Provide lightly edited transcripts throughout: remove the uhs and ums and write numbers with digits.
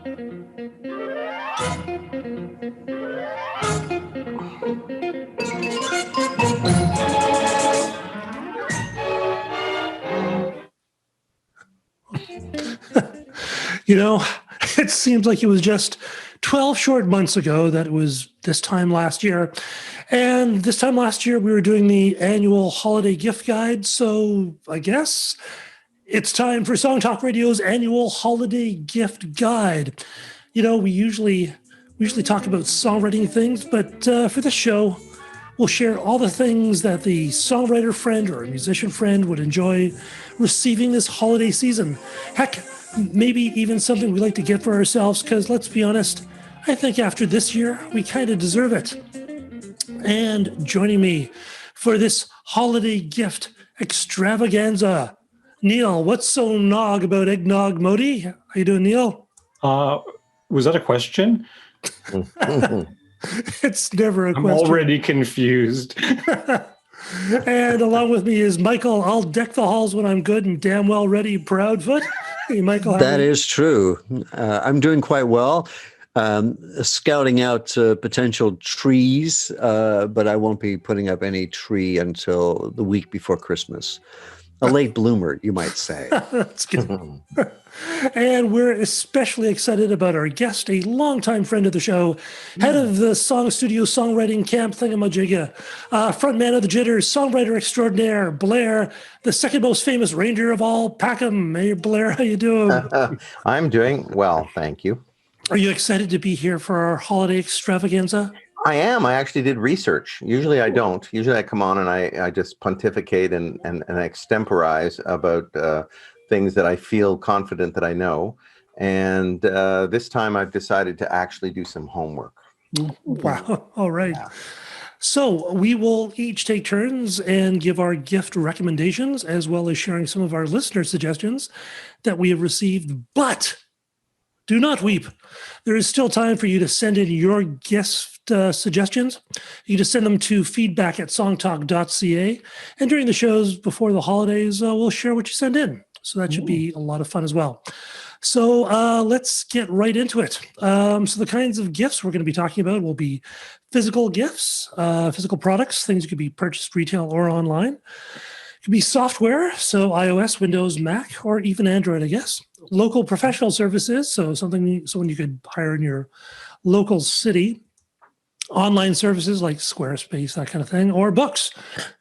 You know, it seems like it was just 12 short months ago that it was this time last year. And this time last year, we were doing the annual holiday gift guide. So I guess it's time for Song Talk Radio's annual holiday gift guide. You know, we usually talk about songwriting things, but for this show, we'll share all the things that the songwriter friend or a musician friend would enjoy receiving this holiday season. Heck, maybe even something we like to get for ourselves, because let's be honest, I think after this year, we kind of deserve it. And joining me for this holiday gift extravaganza, Neel. What's so nog about eggnog, Modi? How you doing, Neel? Was that a question? It's never a question. I'm already confused. And along with me is Michael. I'll deck the halls when I'm good and damn well ready, Proudfoot. Hey, Michael. That is true. I'm doing quite well. Scouting out potential trees, but I won't be putting up any tree until the week before Christmas. A late bloomer, you might say. That's good. And we're especially excited about our guest, a longtime friend of the show, head of the Song Studio Songwriting Camp Thingamajigga, frontman of the Jitters, songwriter extraordinaire, Blair, the second most famous reindeer of all, Packham. Hey, Blair, how you doing? I'm doing well, thank you. Are you excited to be here for our holiday extravaganza? I am. I actually did research. Usually I don't. Usually I come on and I just pontificate and extemporize about things that I feel confident that I know. And this time I've decided to actually do some homework. Wow. All right. Yeah. So we will each take turns and give our gift recommendations, as well as sharing some of our listener suggestions that we have received. But do not weep. There is still time for you to send in your gift suggestions. You just send them to feedback@songtalk.ca. And during the shows before the holidays, we'll share what you send in. So that should be a lot of fun as well. So let's get right into it. So the kinds of gifts we're going to be talking about will be physical gifts, physical products, things that could be purchased retail or online. It could be software, so iOS, Windows, Mac, or even Android, I guess. Local professional services, so someone you could hire in your local city. Online services like Squarespace, that kind of thing, or books,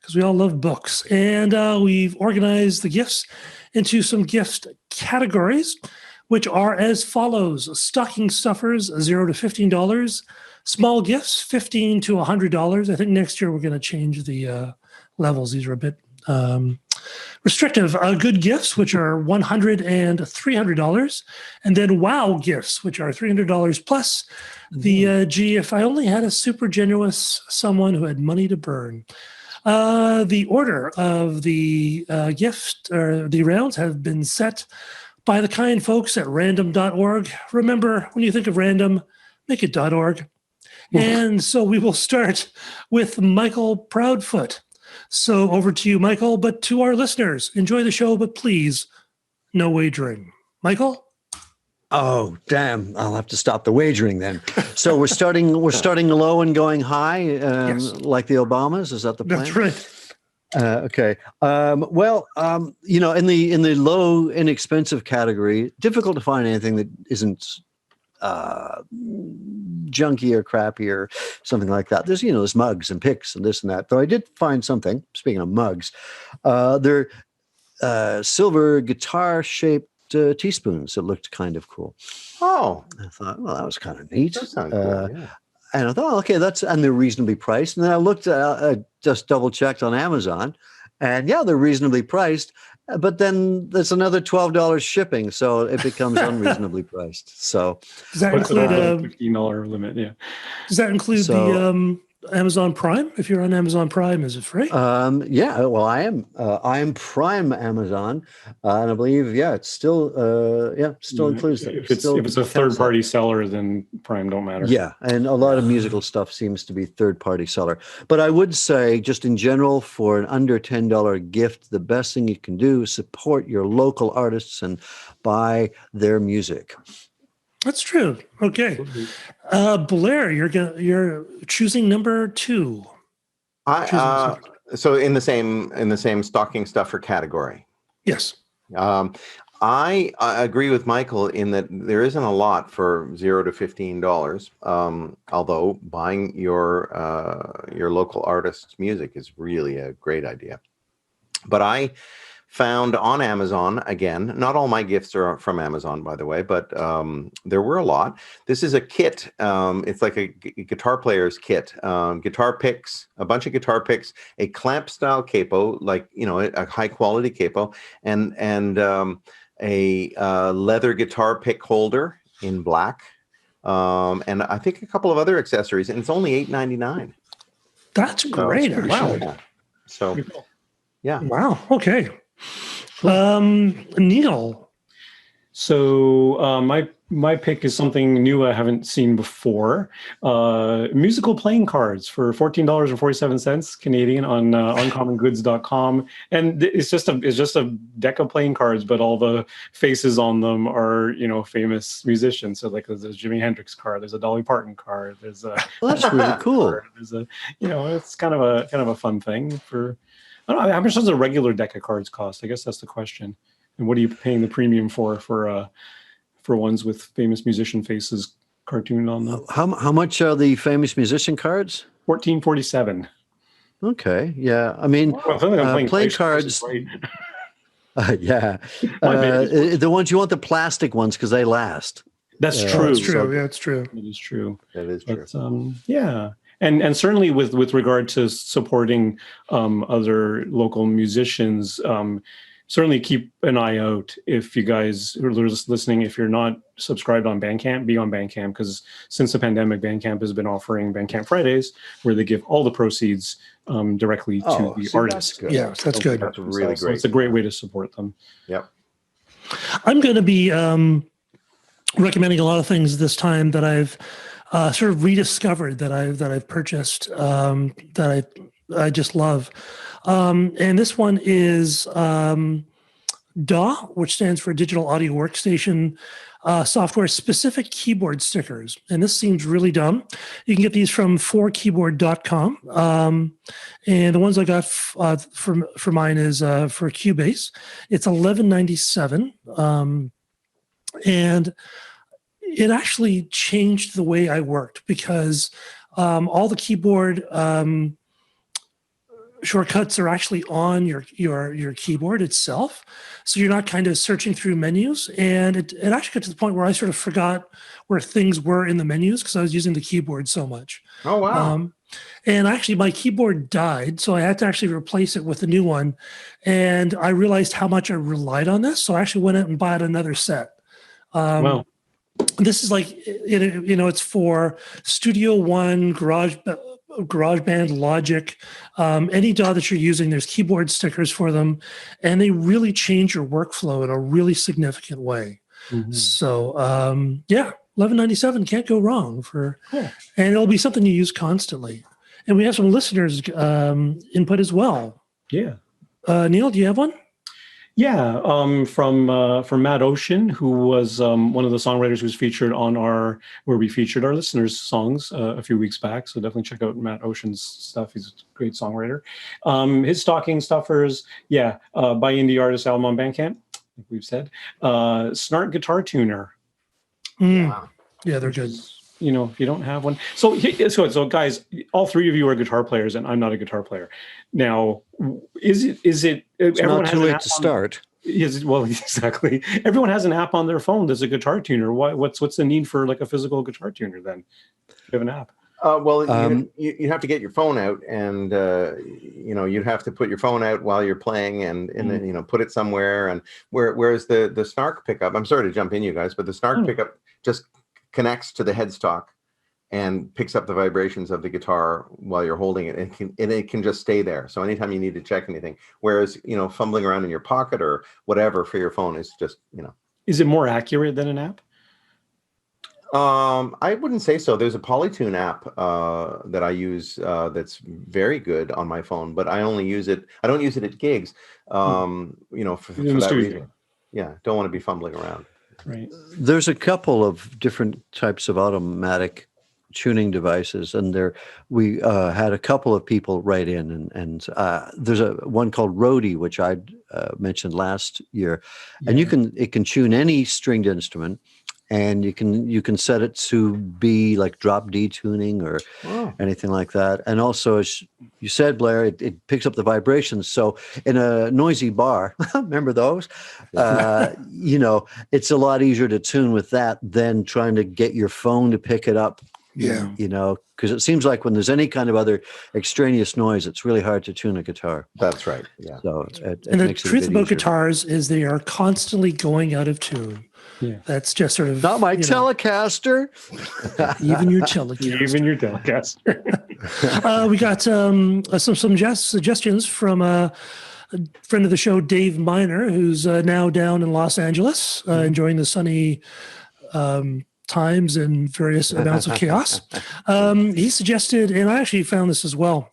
because we all love books. And we've organized the gifts into some gift categories, which are as follows: stocking stuffers, $0 to $15; small gifts, $15 to $100. I think next year we're going to change the levels. These are a bit restrictive. Good gifts, which are $100 and $300, and then wow gifts, which are $300 plus. The gee, if I only had a super generous someone who had money to burn. The order of the gift or the rounds have been set by the kind folks at random.org. Remember, when you think of random, make it .org. And so we will start with Michael Proudfoot. So over to you, Michael. But to our listeners, enjoy the show, but please, no wagering. Michael? Oh, damn. I'll have to stop the wagering then. So we're starting low and going high, yes, like the Obamas. Is that the plan? That's right. Okay. Well, you know, in the low, inexpensive category, difficult to find anything that isn't junky or crappy or something like that. There's mugs and picks and this and that. Though I did find something, speaking of mugs, they're silver guitar-shaped teaspoons that looked kind of cool. Oh. I thought, well, that was kind of neat. That sounds cool, yeah. And I thought, okay, and they're reasonably priced. And then I looked, just double-checked on Amazon, and yeah, they're reasonably priced. But then there's another $12 shipping, so it becomes unreasonably priced. So does that include a $15 limit? Yeah. Does that include the Amazon Prime? If you're on Amazon Prime, is it free? Yeah. Well, I am Prime Amazon, and I believe it's still includes that. If it's a third-party seller, then Prime don't matter. Yeah, and a lot of musical stuff seems to be third-party seller. But I would say, just in general, for an under $10 gift, the best thing you can do is support your local artists and buy their music. That's true. Okay. Blair, you're choosing number 2. So in the same stocking stuffer category. Yes. I agree with Michael in that there isn't a lot for $0 to $15. Although buying your local artist's music is really a great idea. But I found on Amazon, again, not all my gifts are from Amazon, by the way, but there were a lot. This is a kit. It's like a guitar player's kit. Guitar picks, a bunch of guitar picks, a clamp style capo, like, a high quality capo, and a leather guitar pick holder in black, and I think a couple of other accessories, and it's only $8.99. That's great. Wow. Yeah. So, yeah. Wow. Okay. Neel. So my pick is something new I haven't seen before. Musical playing cards for $14.47 Canadian on uncommongoods.com, and it's just a deck of playing cards, but all the faces on them are famous musicians. So like there's a Jimi Hendrix card, there's a Dolly Parton card, there's a That's really cool. card, there's a it's kind of a fun thing for. I don't know, how much does a regular deck of cards cost? I guess that's the question. And what are you paying the premium for ones with famous musician faces cartooned on them? How much are the famous musician cards? $14.47. Okay, yeah. I mean, playing cards. Yeah, the ones you want, the plastic ones, because they last. That's true. That's true. Yeah, it's true. It is true. That is true. But, yeah. And certainly with regard to supporting other local musicians, certainly keep an eye out if you guys are listening. If you're not subscribed on Bandcamp, be on Bandcamp, because since the pandemic, Bandcamp has been offering Bandcamp Fridays, where they give all the proceeds directly to the artist. Yeah, that's good. That's really great. So it's a great way to support them. Yep. I'm going to be recommending a lot of things this time that I've sort of rediscovered, that I've purchased, that I just love. And this one is DAW, which stands for Digital Audio Workstation software specific keyboard stickers. And this seems really dumb. You can get these from 4keyboard.com. And the ones I got for mine is for Cubase. It's $11.97. And it actually changed the way I worked, because all the keyboard shortcuts are actually on your keyboard itself. So you're not kind of searching through menus. And it actually got to the point where I sort of forgot where things were in the menus because I was using the keyboard so much. Oh, wow. And actually my keyboard died, so I had to actually replace it with a new one. And I realized how much I relied on this. So I actually went out and bought another set. Wow. This is like, it's for Studio One, GarageBand, Logic, any DAW that you're using, there's keyboard stickers for them, and they really change your workflow in a really significant way. Mm-hmm. So, $11.97 can't go wrong and it'll be something you use constantly. And we have some listeners' input as well. Yeah. Neel, do you have one? Yeah, from Matt Oshin, who was one of the songwriters who was featured on where we featured our listeners' songs a few weeks back. So definitely check out Matt Oshin's stuff. He's a great songwriter. His stocking stuffers, buy indie artist album on Bandcamp, like we've said. Snart Guitar Tuner. Yeah, they're good. If you don't have one. So guys, all three of you are guitar players, and I'm not a guitar player. Now, is it? It's not too late to start. Well, exactly. Everyone has an app on their phone that's a guitar tuner. What's the need for like a physical guitar tuner then? If you have an app. You have to get your phone out, and you'd have to put your phone out while you're playing, and then put it somewhere. And whereas the Snark pickup, I'm sorry to jump in, you guys, but the Snark pickup just connects to the headstock and picks up the vibrations of the guitar while you're holding it, and it can just stay there. So anytime you need to check anything, whereas fumbling around in your pocket or whatever for your phone is just Is it more accurate than an app? I wouldn't say so. There's a Polytune app that I use that's very good on my phone, but I only use it. I don't use it at gigs. For that reason. Yeah, don't want to be fumbling around. Right. There's a couple of different types of automatic tuning devices, and we had a couple of people write in, and there's one called Rody, which I mentioned last year, and it can tune any stringed instrument, and you can set it to be like drop D tuning or anything like that. And also, as you said, Blair, it picks up the vibrations. So in a noisy bar, remember those? It's a lot easier to tune with that than trying to get your phone to pick it up. Yeah. Because it seems like when there's any kind of other extraneous noise, it's really hard to tune a guitar. That's right. Yeah. So and the truth about guitars is they are constantly going out of tune. Yeah. That's just sort of not my Telecaster. Even your Telecaster. Even your Telecaster. We got some suggestions from a friend of the show, Dave Miner, who's now down in Los Angeles, enjoying the sunny times and various amounts of chaos. He suggested, and I actually found this as well,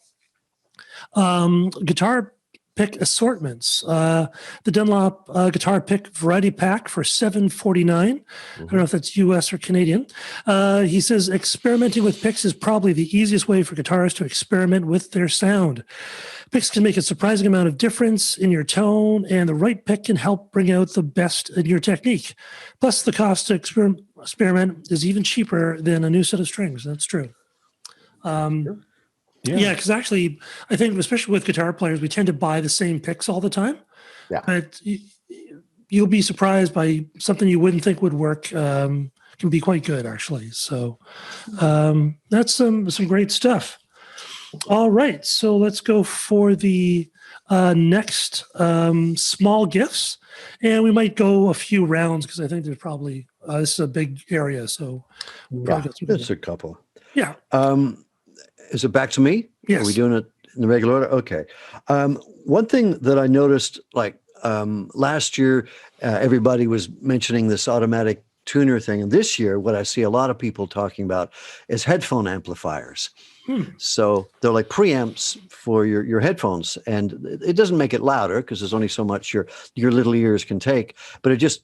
guitar pick assortments. The Dunlop guitar pick variety pack for $7.49. I don't know if that's US or Canadian. He says experimenting with picks is probably the easiest way for guitarists to experiment with their sound. Picks can make a surprising amount of difference in your tone, and the right pick can help bring out the best in your technique. Plus, the cost to experiment is even cheaper than a new set of strings. That's true. Yeah, because actually, I think, especially with guitar players, we tend to buy the same picks all the time. Yeah. But you'll be surprised by something you wouldn't think would work can be quite good, actually. So that's some great stuff. All right, so let's go for the next small gifts, and we might go a few rounds because I think there's probably this is a big area, so it's a couple. Yeah. Is it back to me? Yes. Are we doing it in the regular order? Okay. One thing that I noticed, last year, everybody was mentioning this automatic tuner thing, and this year, what I see a lot of people talking about is headphone amplifiers. So they're like preamps for your headphones, and it doesn't make it louder because there's only so much your little ears can take, but it just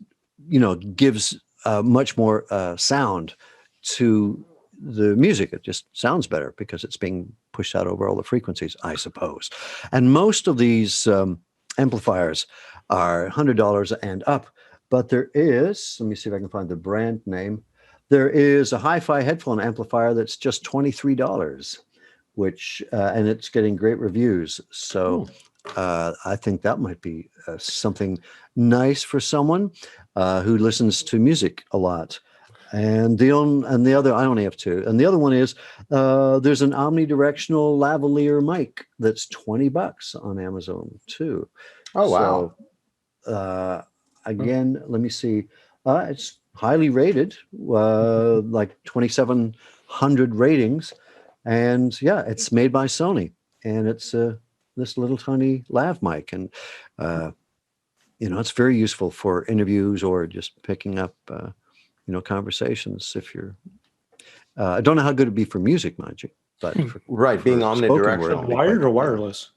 gives much more sound to the music. It just sounds better because it's being pushed out over all the frequencies, I suppose. And most of these amplifiers are $100 and up, but there is, let me see if I can find the brand name. There is a hi-fi headphone amplifier that's just $23, which and it's getting great reviews. So I think that might be something nice for someone who listens to music a lot. And the other, I only have two. And the other one is there's an omnidirectional lavalier mic that's $20 on Amazon too. Oh wow! So, again, let me see. It's highly rated, like 2,700 ratings, and yeah, it's made by Sony, and it's this little tiny lav mic, and it's very useful for interviews or just picking up. Conversations. If you're, I don't know how good it'd be for music, mind you, but being omnidirectional, wired or wireless.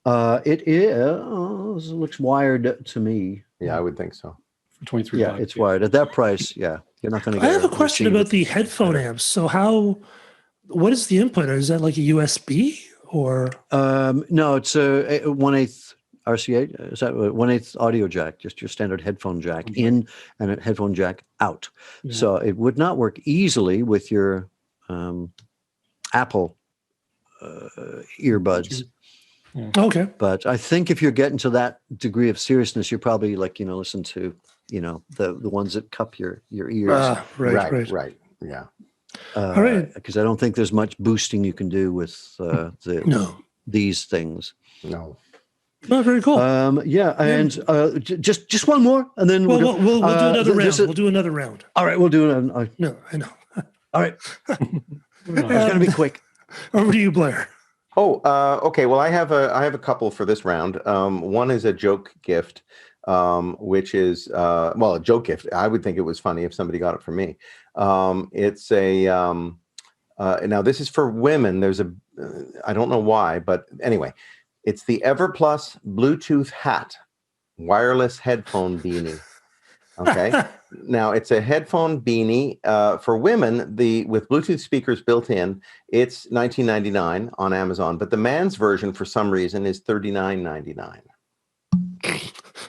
It is. Looks wired to me. Yeah, I would think so. For $23. Yeah, it's wired at that price. Yeah, you're not going to. I have a question about the headphone amps. So what is the input? Is that like a USB or? No, it's a 1/8 RCA. Is that 1/8 audio jack? Just your standard headphone jack in and a headphone jack out. Yeah. So it would not work easily with your Apple earbuds. Yeah. Okay. But I think if you're getting to that degree of seriousness, you're probably listen to the ones that cup your ears. Right. Yeah. All right. Because I don't think there's much boosting you can do with these things. No. Oh, very cool. And just one more, and then we'll do another round. We'll do another round. All right, we'll do it. No, I know. All right. It's going to be quick. Over to you, Blair. Oh, okay. Well, I have a couple for this round. One is a joke gift, which is a joke gift. I would think it was funny if somebody got it for me. It's a now this is for women. There's I don't know why, but anyway, it's the Everplus Bluetooth hat, wireless headphone beanie. Okay. Now it's a headphone beanie for women. With Bluetooth speakers built in, it's $19.99 on Amazon, but the man's version for some reason is $39.99.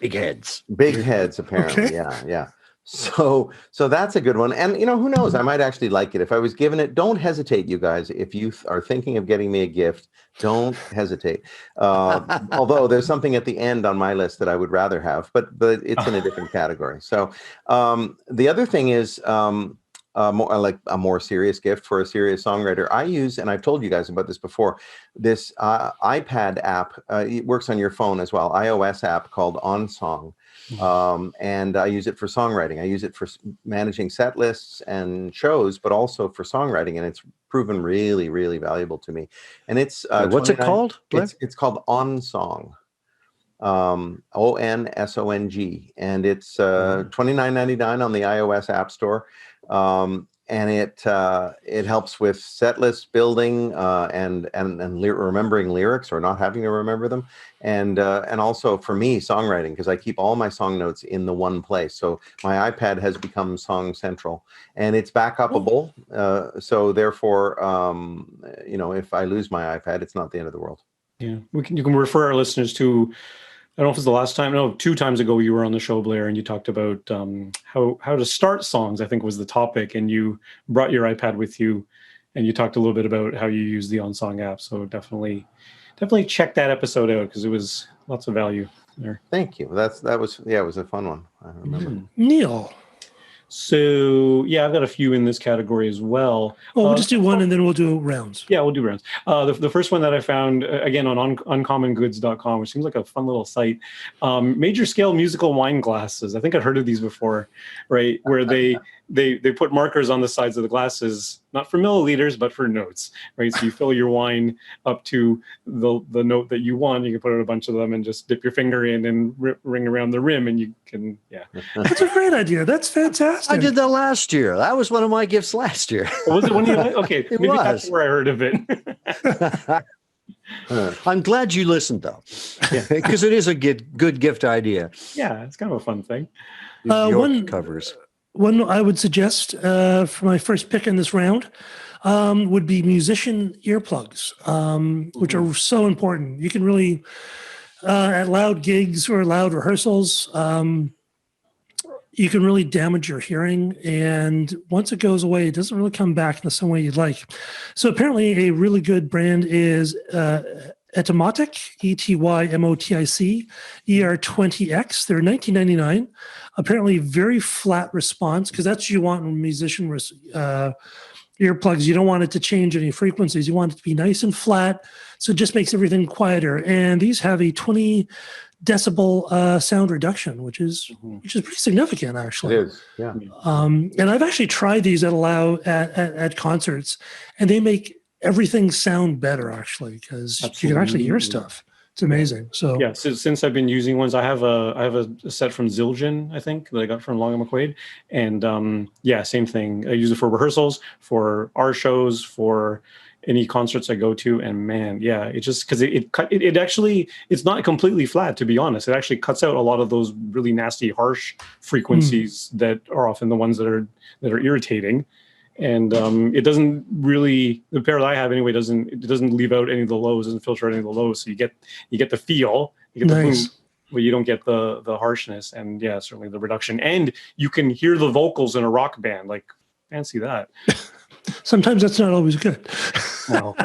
Big heads. Big heads, apparently. Okay. Yeah. So that's a good one. And who knows? I might actually like it if I was given it. Don't hesitate, you guys. If you are thinking of getting me a gift, don't hesitate. Although there's something at the end on my list that I would rather have, but it's in a different category. So the other thing is like a more serious gift for a serious songwriter. I use, and I've told you guys about this before, this iPad app. It works on your phone as well. iOS app called OnSong. And I use it for songwriting. I use it for managing set lists and shows, but also for songwriting. And it's proven really, really valuable to me. And it's what's it called? It's called OnSong. OnSong, and it's $29.99 on the iOS App Store. And it helps with set list building and remembering lyrics or not having to remember them, and also for me songwriting, because I keep all my song notes in the one place. So my iPad has become Song Central, and it's backupable. So therefore, if I lose my iPad, it's not the end of the world. Yeah, you can refer our listeners to. I don't know if it's the last time. No, 2 times ago you were on the show, Blair, and you talked about how to start songs, I think was the topic, and you brought your iPad with you, and you talked a little bit about how you use the OnSong app. So definitely check that episode out, because it was lots of value there. Thank you. It was a fun one. I remember. Neel. So yeah, I've got a few in this category as well. Well, we'll just do one and then we'll do rounds. Yeah, we'll do rounds. The first one that I found, again, on uncommongoods.com, which seems like a fun little site, major scale musical wine glasses. I think I've heard of these before, right? Where they put markers on the sides of the glasses, not for milliliters, but for notes, right? So you fill your wine up to the note that you want. You can put in a bunch of them and just dip your finger in and ring around the rim, and you can, yeah. That's a great idea. That's fantastic. I did that last year. That was one of my gifts last year. Was it one you like? Okay, It maybe was. that's where I heard of it. I'm glad you listened, though, because it is a good gift idea. Yeah, it's kind of a fun thing. York covers. One I would suggest for my first pick in this round would be musician earplugs, which are so important. You can really, at loud gigs or loud rehearsals, you can really damage your hearing. And once it goes away, it doesn't really come back in the same way you'd like. So apparently a really good brand is Etymotic, Etymotic, ER20X. They're $19.99. Apparently very flat response, because that's what you want in musician earplugs. You don't want it to change any frequencies. You want it to be nice and flat, so it just makes everything quieter. And these have a 20 decibel sound reduction, which is pretty significant, actually. It is, yeah. And I've actually tried these at concerts, and they make everything sound better, actually, because you can actually hear stuff. It's amazing. So yeah, since I've been using ones, I have a set from Zildjian, I think, that I got from Long and McQuaid, and yeah, same thing. I use it for rehearsals, for our shows, for any concerts I go to, and man, yeah, it just, because it actually, it's not completely flat, to be honest. It actually cuts out a lot of those really nasty, harsh frequencies that are often the ones that are irritating. And it doesn't really, the pair that I have anyway, doesn't leave out any of the lows, doesn't filter out any of the lows. So you get the feel, you get the boom, but you don't get the harshness. And yeah, certainly the reduction. And you can hear the vocals in a rock band. Like, fancy that. Sometimes that's not always good. Well.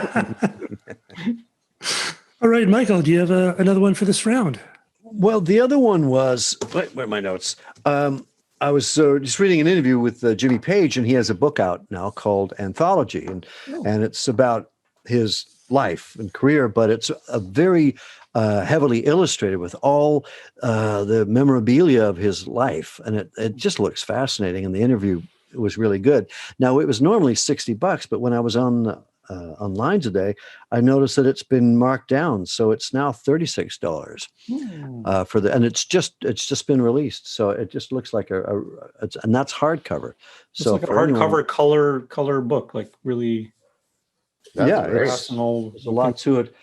All right, Michael, do you have another one for this round? Well, the other one was, where are my notes? I was just reading an interview with Jimmy Page, and he has a book out now called Anthology, and it's about his life and career, but it's a very heavily illustrated with all the memorabilia of his life, and it just looks fascinating. And the interview was really good. Now, it was normally $60, but when I was online today, I noticed that it's been marked down, so it's now $36 for and it's just been released, so it just looks like and that's hardcover. It's so like a hardcover color book, like really. Yeah, great. there's a lot to it.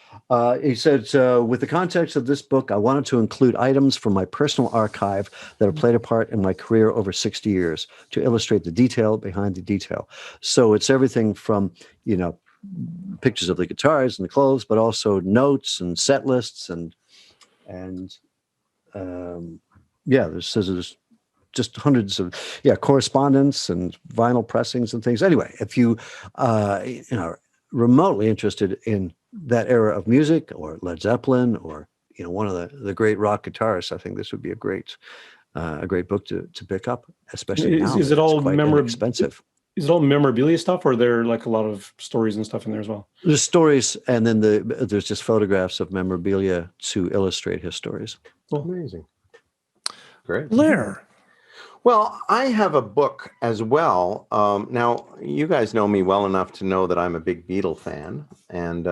He said, with the context of this book, I wanted to include items from my personal archive that have played a part in my career over 60 years to illustrate the detail behind the detail. So it's everything from, pictures of the guitars and the clothes, but also notes and set lists and there's just hundreds of correspondence and vinyl pressings and things. Anyway, if you remotely interested in that era of music or Led Zeppelin or one of the great rock guitarists, I think this would be a great book to pick up, especially now. Is it all expensive? Is it all memorabilia stuff, or are there like a lot of stories and stuff in there as well? There's stories, and then there's just photographs of memorabilia to illustrate his stories. Amazing. Great. Blair. Well, I have a book as well. Now, you guys know me well enough to know that I'm a big Beatle fan, and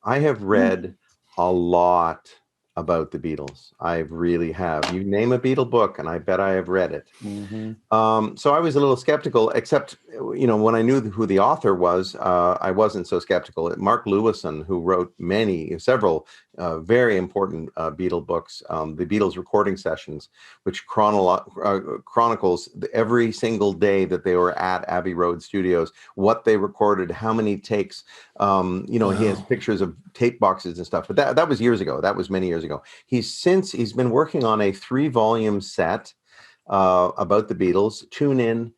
I have read a lot about the Beatles. I really have. You name a Beatle book, and I bet I have read it. Mm-hmm. So I was a little skeptical, except, when I knew who the author was, I wasn't so skeptical. Mark Lewison, who wrote several very important Beatle books, the Beatles recording sessions, which chronicles every single day that they were at Abbey Road Studios, what they recorded, how many takes. He has pictures of tape boxes and stuff, but that was years ago. That was many years ago. He's been working on a 3-volume set about the Beatles. Tune in,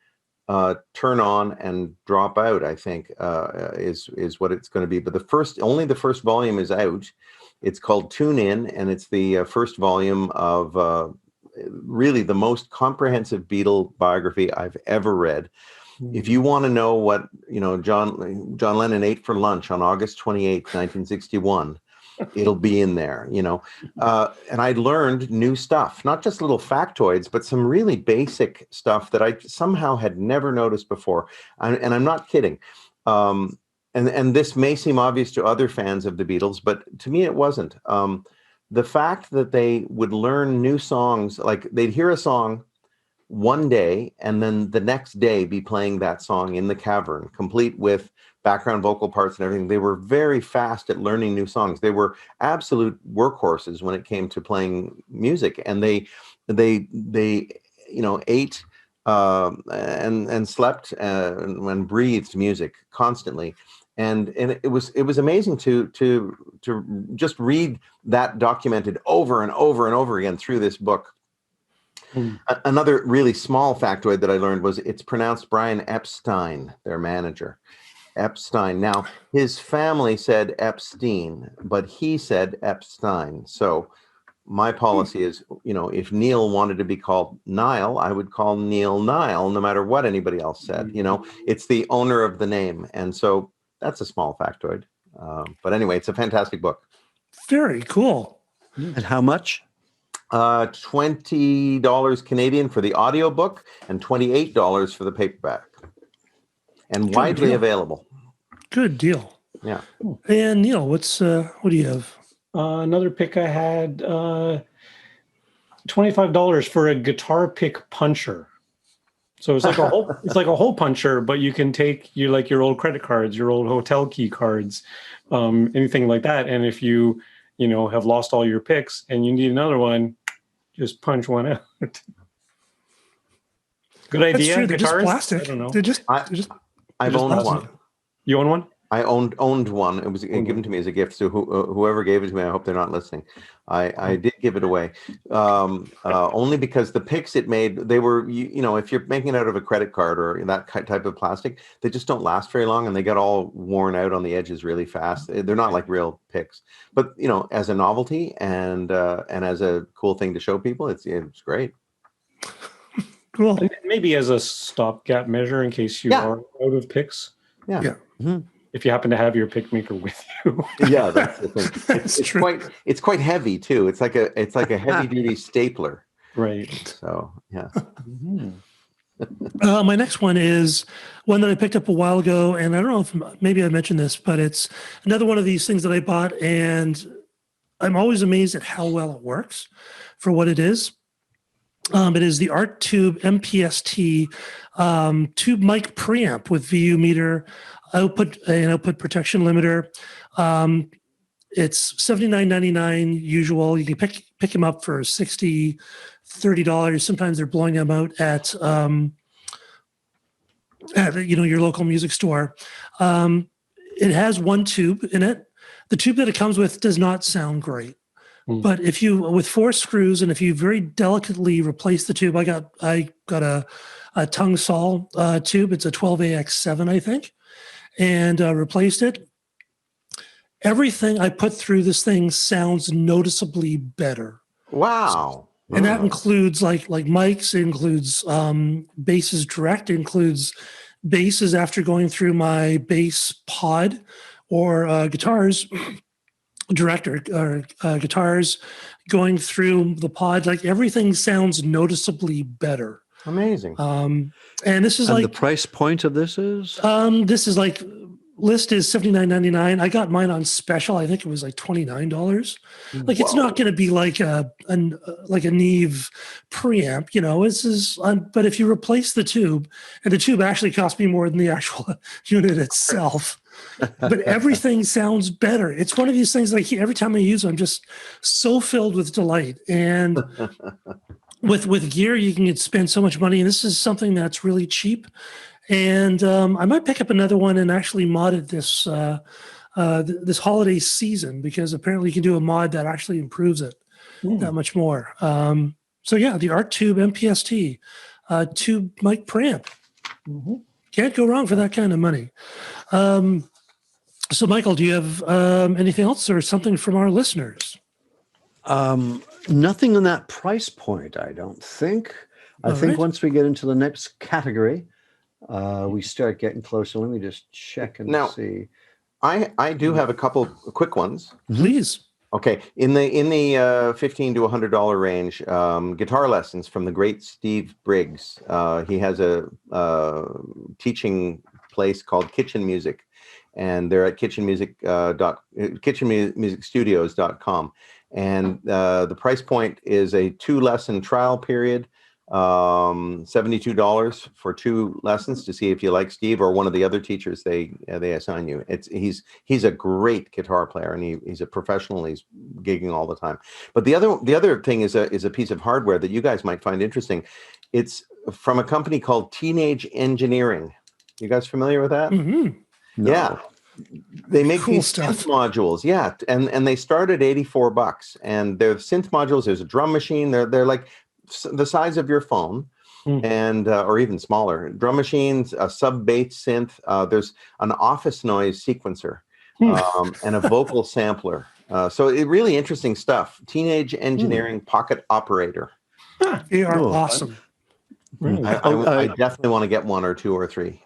turn on, and drop out, I think, is what it's going to be. But only the first volume is out. It's called Tune In, and it's the first volume of really the most comprehensive Beatle biography I've ever read. If you want to know what John Lennon ate for lunch on August 28th, 1961, it'll be in there. And I learned new stuff, not just little factoids, but some really basic stuff that I somehow had never noticed before. And I'm not kidding. And this may seem obvious to other fans of the Beatles, but to me it wasn't. The fact that they would learn new songs, like they'd hear a song one day and then the next day be playing that song in the cavern, complete with background vocal parts and everything. They were very fast at learning new songs. They were absolute workhorses when it came to playing music, and they ate and slept and breathed music constantly. And it was amazing to just read that documented over and over and over again through this book. Another really small factoid that I learned was it's pronounced Brian Epstein, their manager. Epstein. Now, his family said Epstein, but he said Epstein. So my policy is, if Neel wanted to be called Niall, I would call Neel Niall, no matter what anybody else said. It's the owner of the name. And so that's a small factoid. But anyway, it's a fantastic book. Very cool. And how much? $20 Canadian for the audiobook and $28 for the paperback. And widely available. Good deal. Yeah. And Neel, what do you have? Another pick I had, $25 for a guitar pick puncher. So it's like a hole puncher, but you can take your old credit cards, your old hotel key cards, anything like that. And if you have lost all your picks and you need another one, just punch one out. Good idea. That's true. They're just Guitars? plastic. I don't know. I've owned one. You own one? I owned one. It was given to me as a gift. So whoever gave it to me, I hope they're not listening. I did give it away, only because the picks it made, they were, if you're making it out of a credit card or that type of plastic, they just don't last very long, and they get all worn out on the edges really fast. They're not like real picks, but as a novelty and as a cool thing to show people, it's great. Cool. And maybe as a stopgap measure in case you are out of picks. Yeah. Mm-hmm. If you happen to have your pick maker with you. Yeah, that's the thing. It's quite heavy too. It's like a heavy duty stapler. Right. So yeah. My next one is one that I picked up a while ago, and I don't know if maybe I mentioned this, but it's another one of these things that I bought, and I'm always amazed at how well it works for what it is. It is the Art Tube MPST tube mic preamp with VU meter, output protection limiter. It's $79.99 usual. You can pick them up for $60, $30. Sometimes they're blowing them out at your local music store. It has one tube in it. The tube that it comes with does not sound great. But if you, with 4 screws, and if you very delicately replace the tube, I got a tongue sol tube. It's a 12AX7, I think, and replaced it. Everything I put through this thing sounds noticeably better. Wow. And that includes like mics, it includes basses direct, it includes basses after going through my bass pod, or guitars direct, or guitars going through the pod. Like, everything sounds noticeably better. Amazing. And this is And like the price point of this is? this is like, list is $79.99. I got mine on special. I think it was like $29. Like, it's not going to be like a Neve preamp, This is, but if you replace the tube, and the tube actually cost me more than the actual unit itself, but everything sounds better. It's one of these things, like, every time I use it, I'm just so filled with delight. And with gear, you can spend so much money, and this is something that's really cheap. And I might pick up another one and actually mod it this holiday season, because apparently you can do a mod that actually improves it that much more. So yeah, the Art Tube MPST tube mic preamp. Can't go wrong for that kind of money. So Michael, do you have anything else or something from our listeners? Nothing in that price point, I don't think. I think once we get into the next category, we start getting closer. Let me just check and see. I do have a couple quick ones. Please. Okay, in the $15 to $100 range, guitar lessons from the great Steve Briggs. He has a teaching place called Kitchen Music, and they're at kitchenmusicstudios.com. And the price point is a 2-lesson trial period. $72 for 2 lessons to see if you like Steve or one of the other teachers they assign you. He's a great guitar player, and he's a professional. He's gigging all the time. But the other thing is a piece of hardware that you guys might find interesting. It's from a company called Teenage Engineering. You guys familiar with that? No. Yeah. They make Cool these stuff. synth modules, and they start at $84, and they're synth modules. There's a drum machine. They're like the size of your phone, and or even smaller. Drum machines, a sub-bass synth. There's an office noise sequencer, and a vocal sampler. So really interesting stuff. Teenage Engineering Pocket Operator. They are awesome. I definitely want to get 1 or 2 or 3.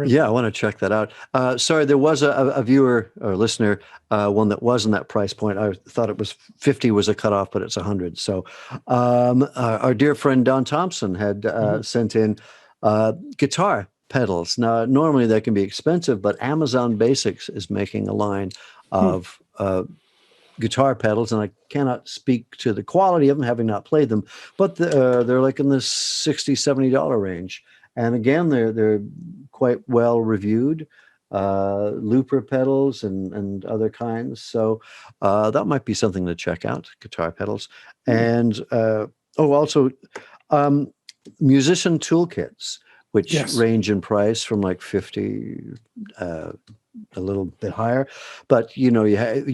Yeah, I want to check that out. Sorry, there was a viewer or listener, one that was in that price point. I thought it was 50 was a cutoff, but it's 100. So our dear friend Don Thomspon had sent in guitar pedals. Now, normally they can be expensive, but Amazon Basics is making a line of guitar pedals, and I cannot speak to the quality of them, having not played them, but they're like in the $60, $70 range. And again, they're quite well reviewed, looper pedals and other kinds. So that might be something to check out, guitar pedals. And also musician toolkits, which range in price from like 50, a little bit higher. But you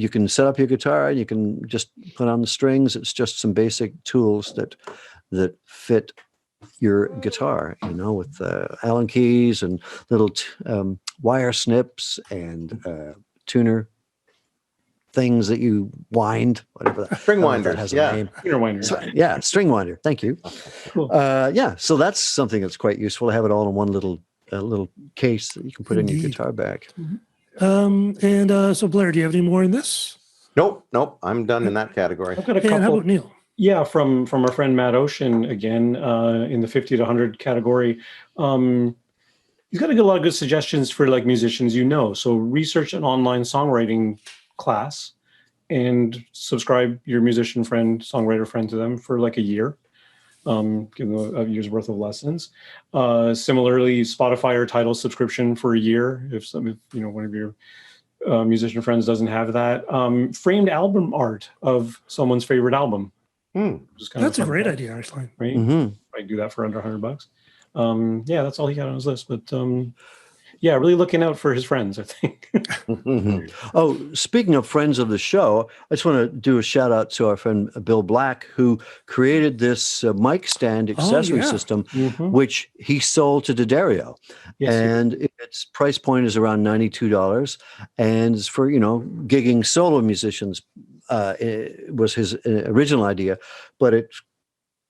can set up your guitar and you can just put on the strings. It's just some basic tools that fit your guitar, with Allen keys and little wire snips and tuner things that you wind, whatever that String winder has a name. String winder. String winder. Thank you. Cool. So that's something that's quite useful to have it all in one little case that you can put in your guitar bag. So Blair, do you have any more in this? Nope. I'm done in that category. I've got a And how couple. about Neel? Yeah, from our friend Matt Oshin again, in the 50 to 100 category. He's got a lot of good suggestions for like musicians, So research an online songwriting class and subscribe your musician friend, songwriter friend to them for like a year. give them a year's worth of lessons. Similarly, Spotify or Tidal subscription for a year if one of your musician friends doesn't have that. Framed album art of someone's favorite album. That's a great idea, actually. Right? I do that for under $100. Yeah, that's all he got on his list. But yeah, really looking out for his friends, I think. Oh, speaking of friends of the show, I just want to do a shout out to our friend Bill Black, who created this mic stand accessory system, which he sold to D'Addario. Yes, and its price point is around $92, and it's for gigging solo musicians. It was his original idea, but it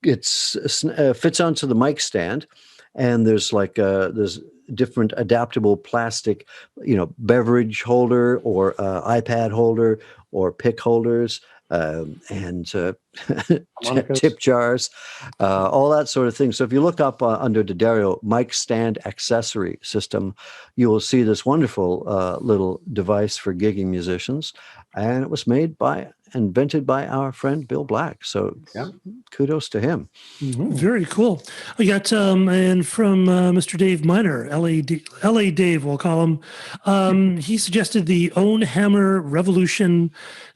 fits onto the mic stand, and there's different adaptable plastic, beverage holder or iPad holder or pick holders, and tip jars, all that sort of thing. So if you look up under D'Addario mic stand accessory system, you will see this wonderful little device for gigging musicians, and it was invented by our friend Bill Black. So kudos to him. Very cool. We got and from Mr. Dave Miner, LA Dave, we'll call him. He suggested the Own Hammer Revolution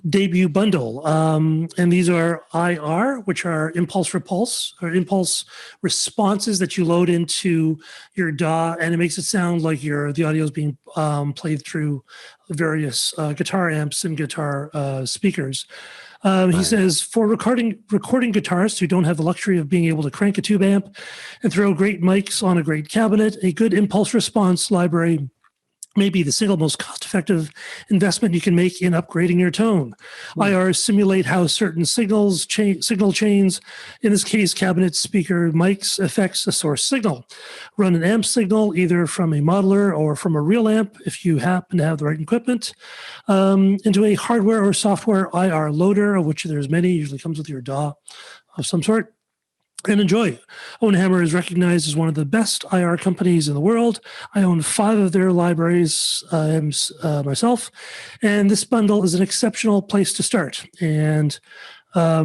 debut bundle, and these are IR, which are impulse responses that you load into your DAW, and it makes it sound like the audio is being played through various guitar amps and guitar speakers. He says, for recording guitarists who don't have the luxury of being able to crank a tube amp and throw great mics on a great cabinet, a good impulse response library may be the single most cost-effective investment you can make in upgrading your tone. IRs simulate how certain signal chains, in this case, cabinet, speaker, mics, affects a source signal. Run an amp signal either from a modeler or from a real amp, if you happen to have the right equipment, into a hardware or software IR loader, of which there's many, usually comes with your DAW of some sort, and enjoy. Own Hammer is recognized as one of the best IR companies in the world. I own 5 of their libraries myself, and this bundle is an exceptional place to start. And I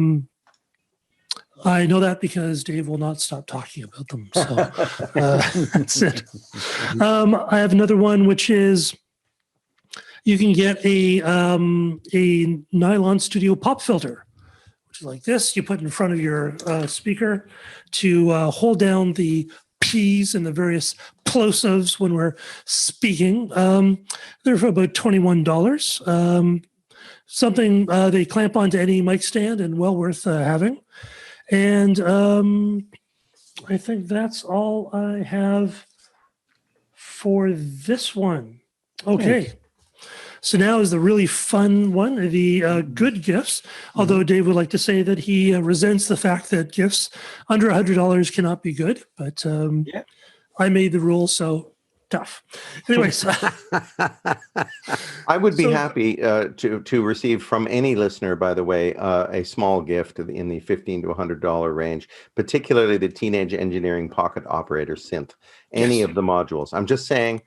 know that because Dave will not stop talking about them. So that's it. I have another one, which is you can get a nylon studio pop filter, like this. You put in front of your speaker to hold down the P's and the various plosives when we're speaking. They're for about $21. Something they clamp onto any mic stand and well worth having. And I think that's all I have for this one. Okay. So now is the really fun one, the good gifts, although Dave would like to say that he resents the fact that gifts under $100 cannot be good, but I made the rule, so tough. Anyways. I would be happy to receive from any listener, by the way, a small gift in the $15 to $100 range, particularly the Teenage Engineering Pocket Operator synth, any of the modules. I'm just saying,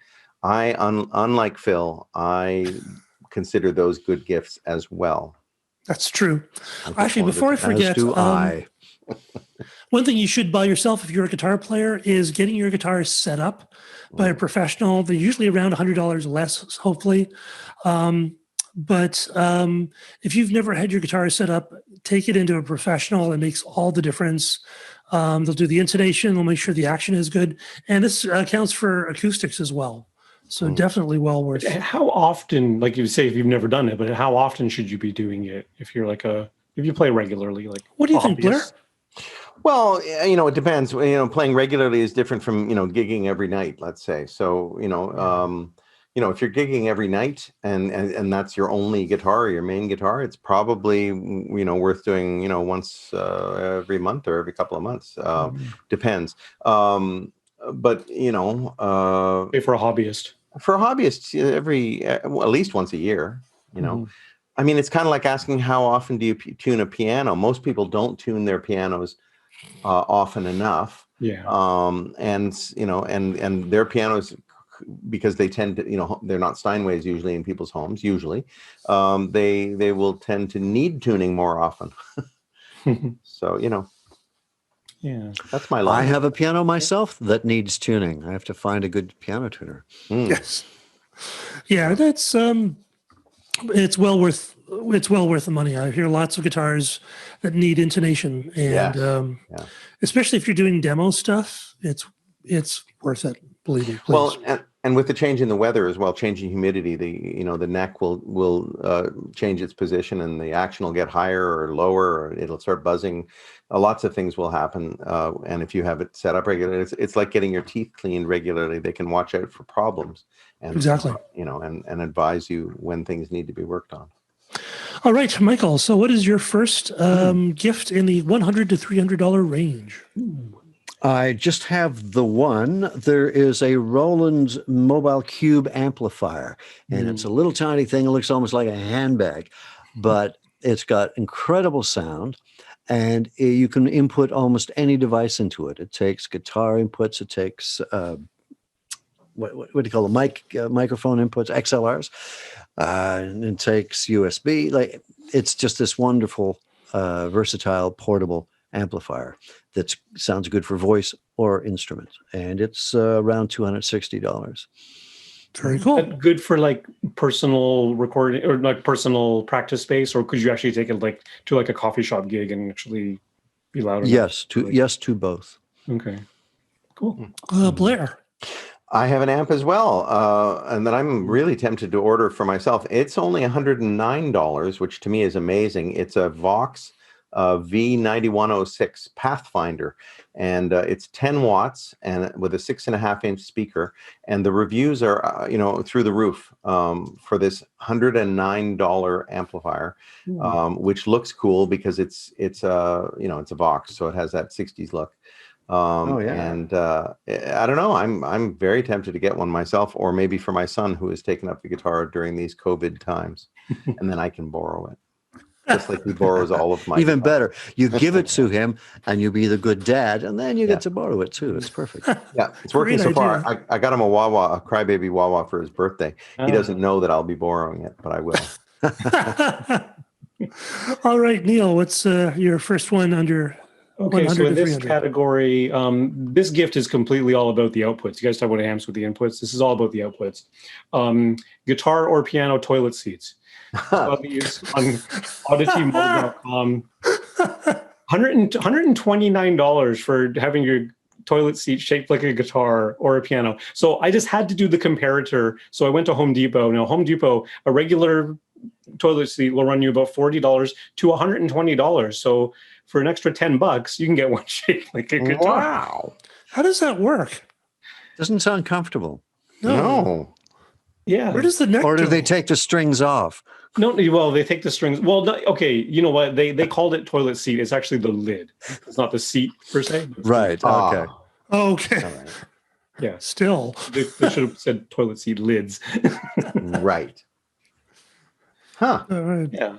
unlike Phil, I consider those good gifts as well. That's true. Actually, before I forget, one thing you should buy yourself if you're a guitar player is getting your guitar set up by a professional. They're usually around $100 less, hopefully. But if you've never had your guitar set up, take it into a professional. It makes all the difference. They'll do the intonation. They'll make sure the action is good. And this counts for acoustics as well. So definitely well worth it. How often, like you say, if you've never done it, but how often should you be doing it if you're if you play regularly? What do you think, Blair? Well, it depends. Playing regularly is different from, gigging every night, let's say. So, if you're gigging every night and that's your only guitar, your main guitar, it's probably, worth doing, once every month or every couple of months. Depends. But, for a hobbyist. For a hobbyist, at least once a year, I mean, it's kind of like asking how often do you tune a piano? Most people don't tune their pianos often enough. Yeah. And their pianos, because they tend to, they're not Steinways usually in people's homes, usually. They will tend to need tuning more often. So, Yeah. That's my I line. have a piano myself that needs tuning. I have to find a good piano tuner. Yes. Yeah, that's it's well worth the money. I hear lots of guitars that need intonation, and Yeah. especially if you're doing demo stuff, it's worth it. Believe me, please. Well, and with the change in the weather as well, changing humidity, the neck will change its position, and the action will get higher or lower, or it'll start buzzing. Lots of things will happen, and if you have it set up regularly, it's like getting your teeth cleaned regularly. They can watch out for problems, and Exactly. and advise you when things need to be worked on. All right, Michael. So, what is your first gift in the $100 to $300 range? I just have the one. There is a Roland Mobile Cube amplifier, and it's a little tiny thing. It looks almost like a handbag, but it's got incredible sound, and you can input almost any device into it. It takes guitar inputs. It takes what do you call them? Microphone inputs, XLRs, and it takes USB. Like, it's just this wonderful, versatile, portable amplifier that sounds good for voice or instrument, and it's around $260. Very cool. Good for like personal recording or like personal practice space, or could you actually take it like to like a coffee shop gig and actually be loud enough? Yes to both. Okay, cool. Blair. I have an amp as well, and that I'm really tempted to order for myself. It's only $109, which to me is amazing. It's a Vox V9106 Pathfinder, and it's 10 watts and with a 6.5-inch speaker. And the reviews are, through the roof for this $109 amplifier, which looks cool because it's a Vox, so it has that 60s look. And I don't know. I'm very tempted to get one myself, or maybe for my son who has taken up the guitar during these COVID times, and then I can borrow it. Just like he borrows all of my Even guitar. better, you give it to him and you be the good dad, and then you get to borrow it too. It's perfect. Yeah, it's working Great so far. idea. I got him a Crybaby Wawa for his birthday. He doesn't know that I'll be borrowing it, but I will. All right, Neel, what's your first one under Okay, 100 so in to this 300? category, this gift is completely all about the outputs. You guys talk about amps with the inputs. This is all about the outputs. Guitar or piano toilet seats. Saw these on odditymo.com. $129 for having your toilet seat shaped like a guitar or a piano. So I just had to do the comparator. So I went to Home Depot. Now, Home Depot, a regular toilet seat will run you about $40 to $120. So for an extra $10, you can get one shaped like a guitar. Wow. How does that work? Doesn't sound comfortable. No. Yeah. Where does the neck Or do go? they take the strings off? No, well, they take the strings. Well, no, okay, you know what? They called it toilet seat. It's actually the lid. It's not the seat per se. Right. Okay. Okay. All right. Yeah. Still. They should have said toilet seat lids. Right. Huh. All right. Yeah.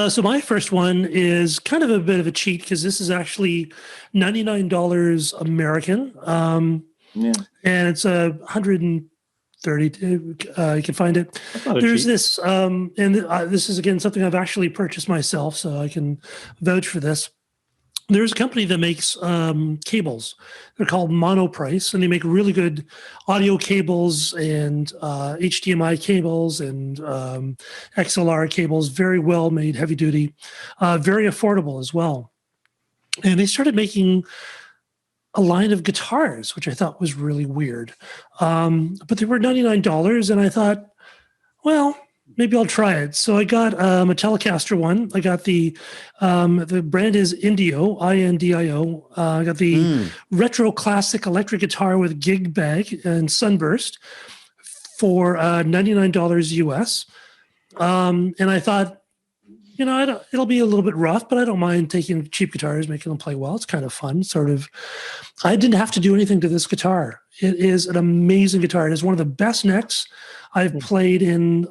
So my first one is kind of a bit of a cheat because this is actually $99 American. Yeah. And it's $130. You can find it. Not a There's cheat. this, and this is again something I've actually purchased myself, so I can vouch for this. There's a company that makes cables. They're called Monoprice, and they make really good audio cables and HDMI cables and XLR cables. Very well made, heavy duty, very affordable as well. And they started making a line of guitars, which I thought was really weird. But they were $99, and I thought, well, maybe I'll try it. So I got a Telecaster one. I got the brand is Indio, INDIO. I got the retro classic electric guitar with gig bag and sunburst for $99 US. And I thought, it'll be a little bit rough, but I don't mind taking cheap guitars, making them play well. It's kind of fun, sort of. I didn't have to do anything to this guitar. It is an amazing guitar. It is one of the best necks I've played in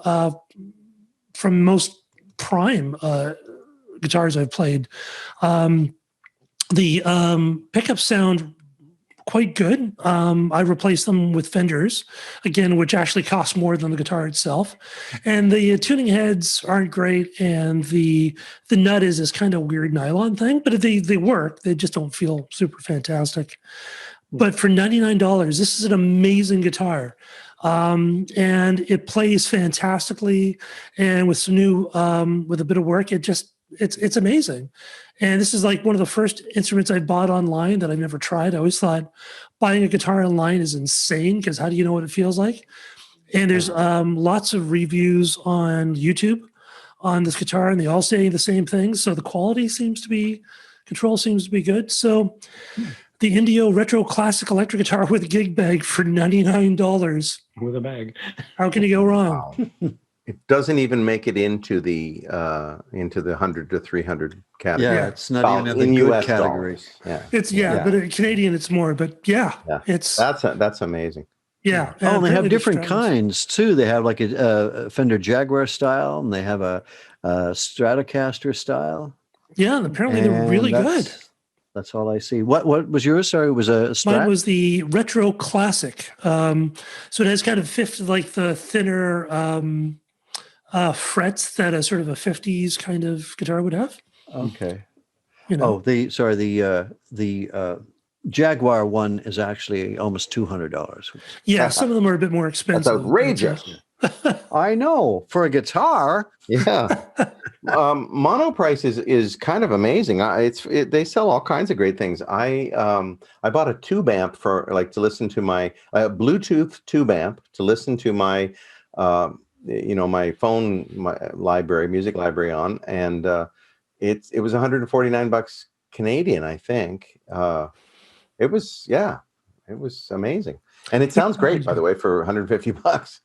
from most prime guitars I've played. The pickups sound quite good. I replaced them with Fenders, again, which actually cost more than the guitar itself. And the tuning heads aren't great, and the nut is this kind of weird nylon thing, but they work. They just don't feel super fantastic. But for $99, this is an amazing guitar. And it plays fantastically. And with some new, with a bit of work, it's amazing. And this is like one of the first instruments I bought online that I've never tried. I always thought buying a guitar online is insane because how do you know what it feels like? And there's lots of reviews on YouTube on this guitar, and they all say the same things. So the quality control seems to be good. So the Indio Retro Classic electric guitar with a gig bag for $99. With a bag. How can you go wrong? Wow. It doesn't even make it into the 100 to 300 category. Yeah, it's not even in the good US categories. dollars. Yeah, It's but in Canadian it's more. But it's that's amazing. yeah. Oh, and they have apparently different the Strato's- kinds too. They have like a Fender Jaguar style, and they have a Stratocaster style. Yeah, and apparently they're really good. That's all I see. What was yours? Sorry, it was a Strat? Mine was the Retro Classic. So it has kind of like the thinner frets that a sort of a 50s kind of guitar would have. Okay. You know. Oh, the Jaguar one is actually almost $200. Yeah, some of them are a bit more expensive. That's outrageous. I know, for a guitar. Yeah. Mono price is kind of amazing. They sell all kinds of great things. I bought a tube amp for to listen to my Bluetooth tube amp to listen to my my phone music library on, and it was $149 Canadian, I think. It was amazing, and it sounds great, by the way, for $150.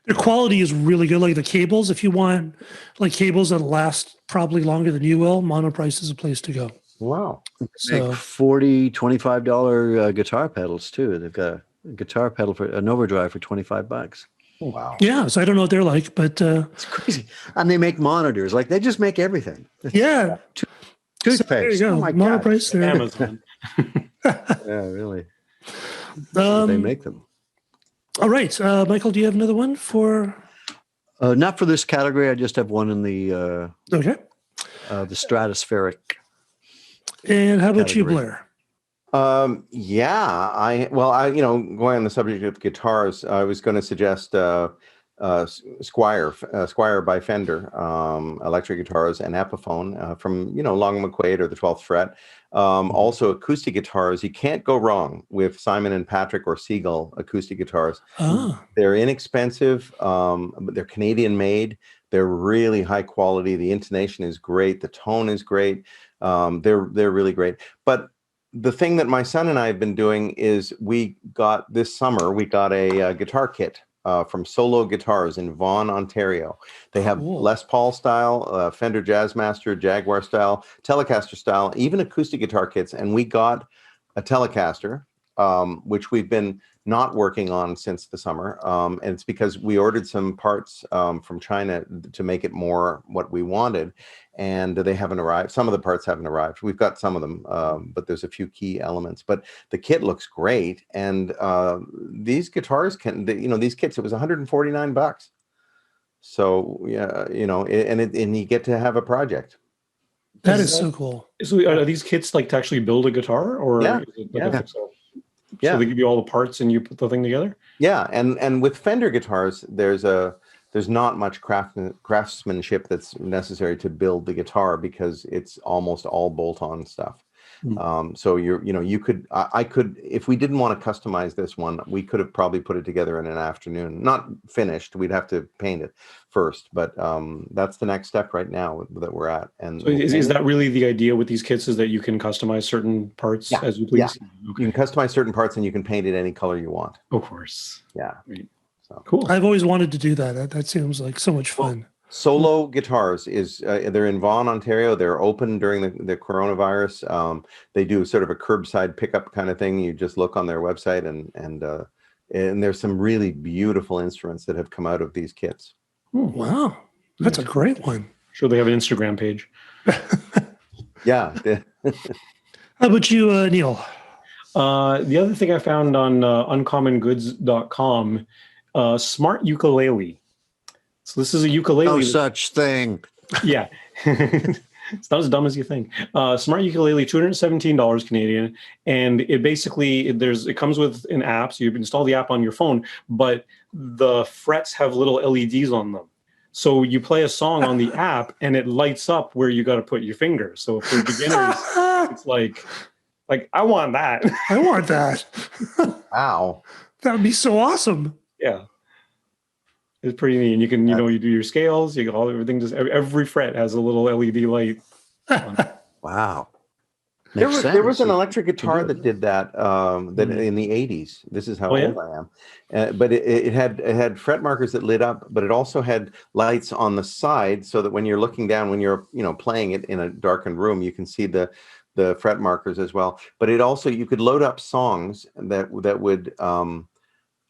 Their quality is really good. Like the cables, if you want like cables that last probably longer than you will, Monoprice is a place to go. Wow. So Make $40, $25 guitar pedals too. They've got a guitar pedal for an overdrive for $25. Wow. yeah, so I don't know what they're like, but It's crazy. And they make monitors. Like they just make everything. yeah. Toothpaste. So there you go. Oh my God. Monoprice there. Amazon. Yeah, really. They make them. All right, Michael, do you have another one for? Not for this category. I just have one in the Okay. stratospheric. And how about you, Category. Blair? Going on the subject of guitars, I was going to suggest Squire by Fender, electric guitars and Epiphone from Long McQuaid or the 12th fret. Also acoustic guitars. You can't go wrong with Simon and Patrick or Seagull acoustic guitars. Oh, They're inexpensive, but they're Canadian made. They're really high quality. The intonation is great. The tone is great. They're really great. But the thing that my son and I have been doing is this summer we got a guitar kit from Solo Guitars in Vaughan, Ontario. They have Cool. Les Paul style, Fender Jazzmaster, Jaguar style, Telecaster style, even acoustic guitar kits. And we got a Telecaster, which we've been not working on since the summer. And it's because we ordered some parts from China to make it more what we wanted. And they haven't arrived. Some of the parts haven't arrived. We've got some of them, but there's a few key elements. But the kit looks great. And these guitars these kits, it was $149. So, yeah, and you get to have a project. that is so cool. So are these kits like to actually build a guitar, or Yeah, is it like yeah. a fix-up? Yeah. So they give you all the parts and you put the thing together? Yeah, and with Fender guitars, there's not much craftsmanship that's necessary to build the guitar because it's almost all bolt-on stuff. So I could, if we didn't want to customize this one, we could have probably put it together in an afternoon. Not finished. We'd have to paint it first, but that's the next step right now that we're at. And So is that really the idea with these kits, is that you can customize certain parts as you please? Yeah. You can customize certain parts and you can paint it any color you want. Of course. Yeah. Right. So Cool. I've always wanted to do that. That seems like so much fun. Solo Guitars is they're in Vaughan, Ontario. They're open during the coronavirus. They do sort of a curbside pickup kind of thing. You just look on their website and there's some really beautiful instruments that have come out of these kits. Wow, that's a great one. Sure, they have an Instagram page. Yeah. How about you, Neil? The other thing I found on uncommongoods.com, smart ukulele. So this is a ukulele. No such thing. Yeah. It's not as dumb as you think. Smart ukulele, $217 Canadian. And it basically, it comes with an app. So you install the app on your phone, but the frets have little LEDs on them. So you play a song on the app and it lights up where you got to put your finger. So for beginners, it's like, I want that. I want that. Wow. That would be so awesome. Yeah. It's pretty neat. And you can, you do your scales, you got everything, just every fret has a little LED light. Wow. There was an electric guitar that did that in the 80s. This is how old I am. But it had fret markers that lit up, but it also had lights on the side so that when you're looking down, when you're playing it in a darkened room, you can see the fret markers as well. But it also, you could load up songs that would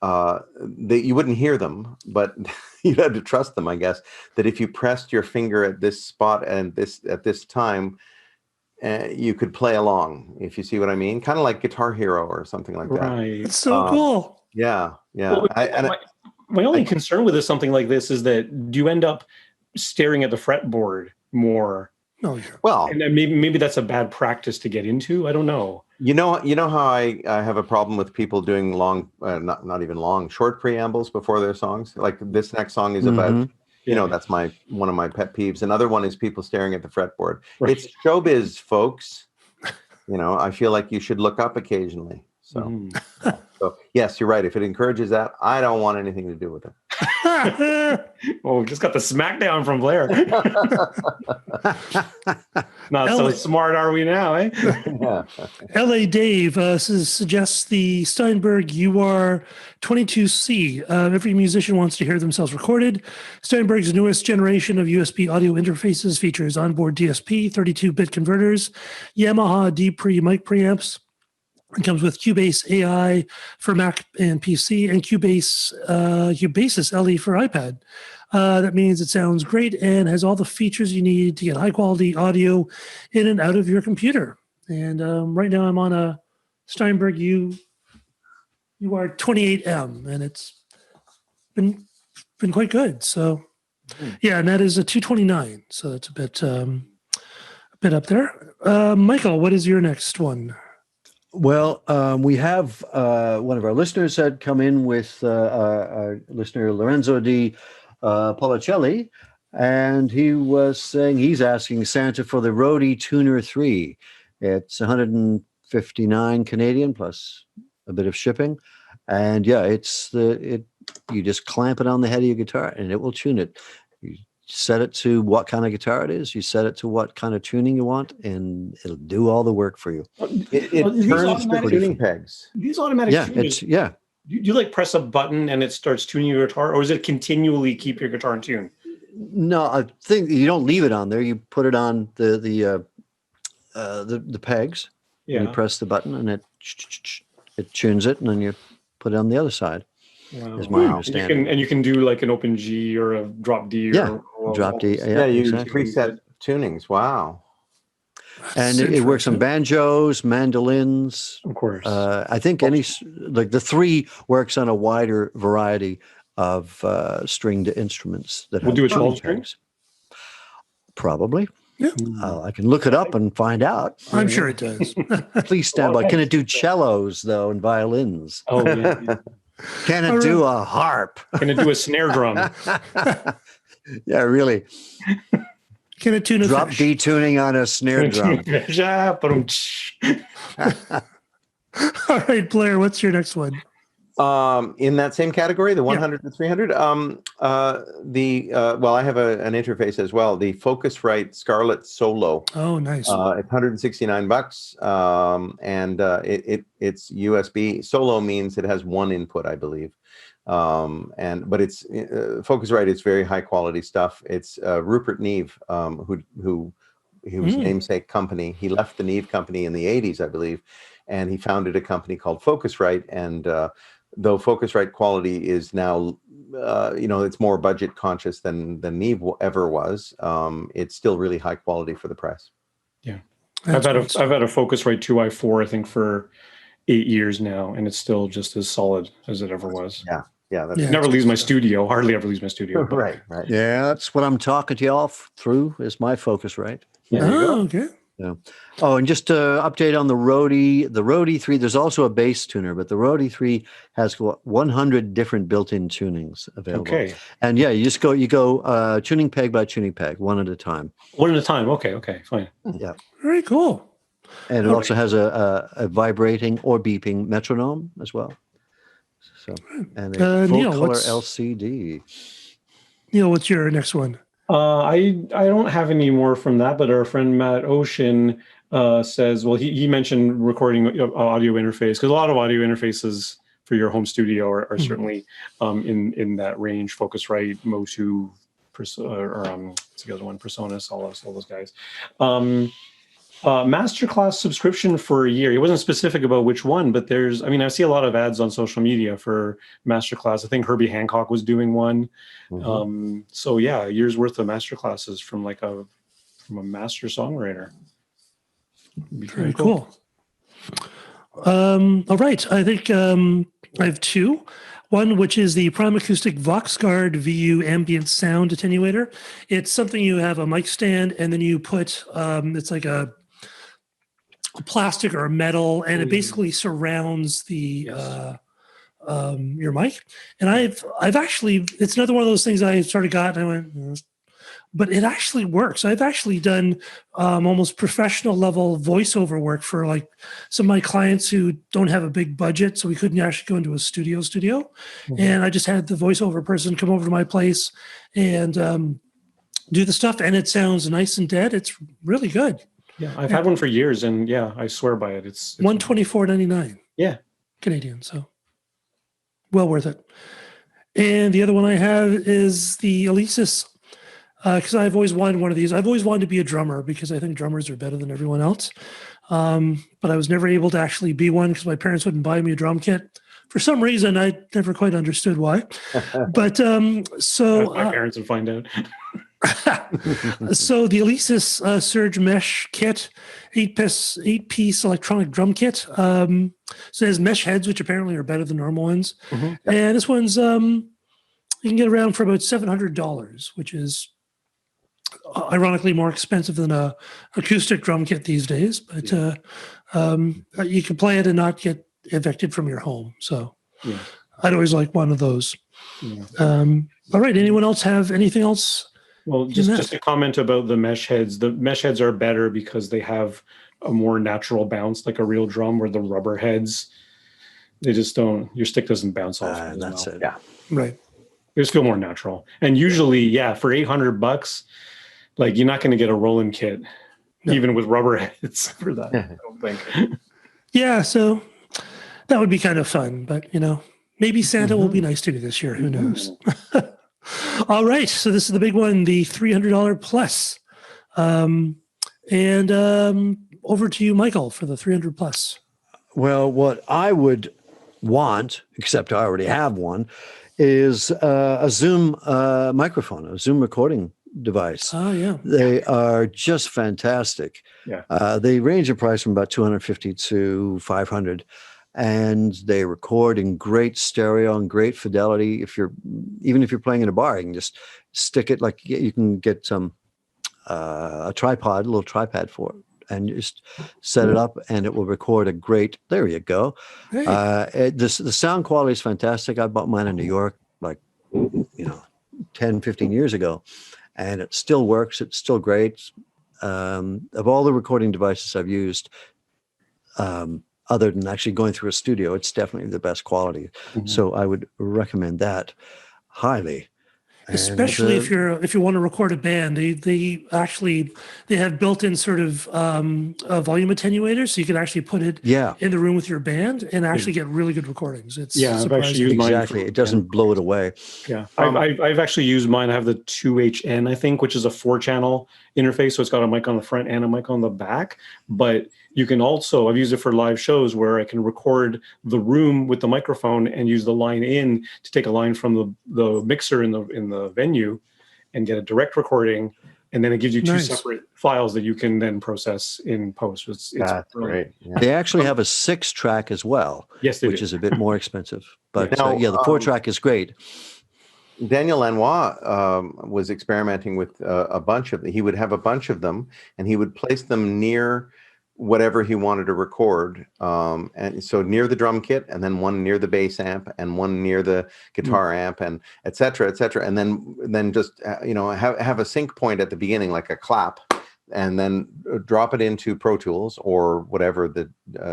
that you wouldn't hear them, but you had to trust them, I guess, that if you pressed your finger at this spot and at this time, you could play along, if you see what I mean. Kind of like Guitar Hero or something like that. Right. It's so cool. Yeah. Well, my only concern with something like this is that do you end up staring at the fretboard more? No, sure. Well, and maybe that's a bad practice to get into. I don't know. You know how I have a problem with people doing long, not even long, short preambles before their songs. Like this next song is about, that's one of my pet peeves. Another one is people staring at the fretboard. Right. It's showbiz, folks. I feel like you should look up occasionally. So, so yes, you're right. If it encourages that, I don't want anything to do with it. Oh, we just got the smackdown from Blair. Not so smart are we now, eh? LA Dave suggests the Steinberg UR22C. Every musician wants to hear themselves recorded. Steinberg's newest generation of USB audio interfaces features onboard DSP, 32-bit converters, Yamaha D mic preamps. It comes with Cubase AI for Mac and PC and Cubasis LE for iPad. That means it sounds great and has all the features you need to get high quality audio in and out of your computer. And right now I'm on a Steinberg UR28M, and it's been quite good. So yeah, and that is a 229. So that's a bit up there. Michael, what is your next one? Well, we have one of our listeners had come in with our listener Lorenzo D. Policelli, and he was saying he's asking Santa for the Rode Tuner 3. It's 159 Canadian plus a bit of shipping, and yeah, you just clamp it on the head of your guitar and it will tune it. You set it to what kind of guitar it is. You set it to what kind of tuning you want, and it'll do all the work for you. It turns the tuning pegs. These automatic tuners, Do you press a button and it starts tuning your guitar, or is it continually keep your guitar in tune? No, I think you don't leave it on there. You put it on the pegs. Yeah. And you press the button and it tunes it, and then you put it on the other side. Wow. Is my understanding. And you can do like an open G or a drop D. Drop D. Yeah, you preset tunings. Wow. And it works on banjos, mandolins. Of course. I think the 3 works on a wider variety of stringed instruments. We'll do a 12 strings? Probably. Yeah. I can look it up and find out. I'm sure it does. Please stand by. Can it do cellos, though, and violins? Oh, yeah. Can it do a harp? Can it do a snare drum? Yeah, really. Can it tune a drop D tuning on a snare drum? All right, Blair, what's your next one? In that same category, the 100 to 300, I have an interface as well. The Focusrite Scarlett Solo. Oh, nice. It's $169, and it's USB. Solo means it has one input, I believe. But it's Focusrite is very high quality stuff. It's Rupert Neve, whose namesake company. He left the Neve company in the 80s, I believe, and he founded a company called Focusrite. And though Focusrite quality is now, it's more budget conscious than Neve ever was, it's still really high quality for the price. Yeah, I've had a Focusrite 2i4, I think, for 8 years now, and it's still just as solid as it ever was. Yeah. That's Yeah. It never leaves my studio, hardly ever leaves my studio. but- right. Yeah, that's what I'm talking to y'all through is my Focusrite. Yeah, there you go. Okay. Yeah. Oh, and just to update on the Roadie 3, there's also a bass tuner, but the Roadie 3 has 100 different built-in tunings available. Okay. And yeah, you go tuning peg by tuning peg, one at a time. One at a time. Okay, fine. Yeah. Very cool. And it All also has a vibrating or beeping metronome as well. So, and a full Neel, color what's- LCD. Neil, what's your next one? I don't have any more from that, but our friend Matt Oshin says, well, he mentioned recording audio interface, because a lot of audio interfaces for your home studio are certainly in that range. Focusrite, Motu, what's the other one? Personas, all those guys. Masterclass subscription for a year. He wasn't specific about which one, but I see a lot of ads on social media for Masterclass. I think Herbie Hancock was doing one. So yeah, a year's worth of Masterclasses from a master songwriter. Very cool. All right. I think I have two. One, which is the Prime Acoustic VoxGuard VU Ambient Sound Attenuator. It's something you have a mic stand, and then you put, it's like a plastic or a metal, and it basically surrounds the your mic. And I've actually, it's another one of those things I sort of got, and I went, but it actually works. I've actually done almost professional level voiceover work for like some of my clients who don't have a big budget, so we couldn't actually go into a studio. And I just had the voiceover person come over to my place and do the stuff, and it sounds nice and dead. It's really good. Yeah, I've had one for years, and yeah, I swear by it. It's $124.99. Yeah, Canadian, so well worth it. And the other one I have is the Alesis, because I've always wanted one of these. I've always wanted to be a drummer because I think drummers are better than everyone else. But I was never able to actually be one because my parents wouldn't buy me a drum kit. For some reason, I never quite understood why. But so my parents would find out. So the Alesis Surge Mesh Kit, 8-piece electronic drum kit. So it has mesh heads, which apparently are better than normal ones. And this one's you can get around for about $700, which is ironically more expensive than a acoustic drum kit these days. But you can play it and not get evicted from your home. So I'd always like one of those. All right. Anyone else have anything else? Well, just a comment about the mesh heads. The mesh heads are better because they have a more natural bounce, like a real drum, where the rubber heads, they just don't, your stick doesn't bounce off. That's it. Yeah. Right. They just feel more natural. And usually, for $800, like you're not going to get a Roland kit, even with rubber heads for that. I don't think. Yeah. So that would be kind of fun, but maybe Santa will be nice to me this year. Who knows? All right, so this is the big one, the $300 plus. And over to you, Michael, for the $300 plus. Well, what I would want, except I already have one, is a Zoom microphone, a Zoom recording device. Oh, yeah. They are just fantastic. Yeah. They range in price from about $250 to $500. And they record in great stereo and great fidelity. Even if you're playing in a bar, you can just stick it, like you can get a little tripod for it, and just set it up, and it will record a great. There you go. Hey. The sound quality is fantastic. I bought mine in New York, 10, 15 years ago, and it still works. It's still great. Of all the recording devices I've used, other than actually going through a studio, it's definitely the best quality. So I would recommend that highly. Especially if you want to record a band, they have built-in sort of volume attenuators, so you can actually put it in the room with your band and actually get really good recordings. It's I've actually used mine. Exactly, it doesn't blow it away. Yeah, I've actually used mine. I have the 2HN, I think, which is a 4-channel interface, so it's got a mic on the front and a mic on the back. But you can also, I've used it for live shows where I can record the room with the microphone and use the line in to take a line from the mixer in the venue and get a direct recording and then it gives you two Nice. separate files that you can then process in post. It's That's brilliant. great. Yeah. They actually have a 6-track as well, Yes, they which do. is a bit more expensive. But Now, yeah, the 4-track is great. Daniel Lanois was experimenting with a bunch of. He would have a bunch of them, and he would place them near whatever he wanted to record, and so near the drum kit, and then one near the bass amp, and one near the guitar amp, and et cetera, and then just have a sync point at the beginning, like a clap, and then drop it into Pro Tools or whatever the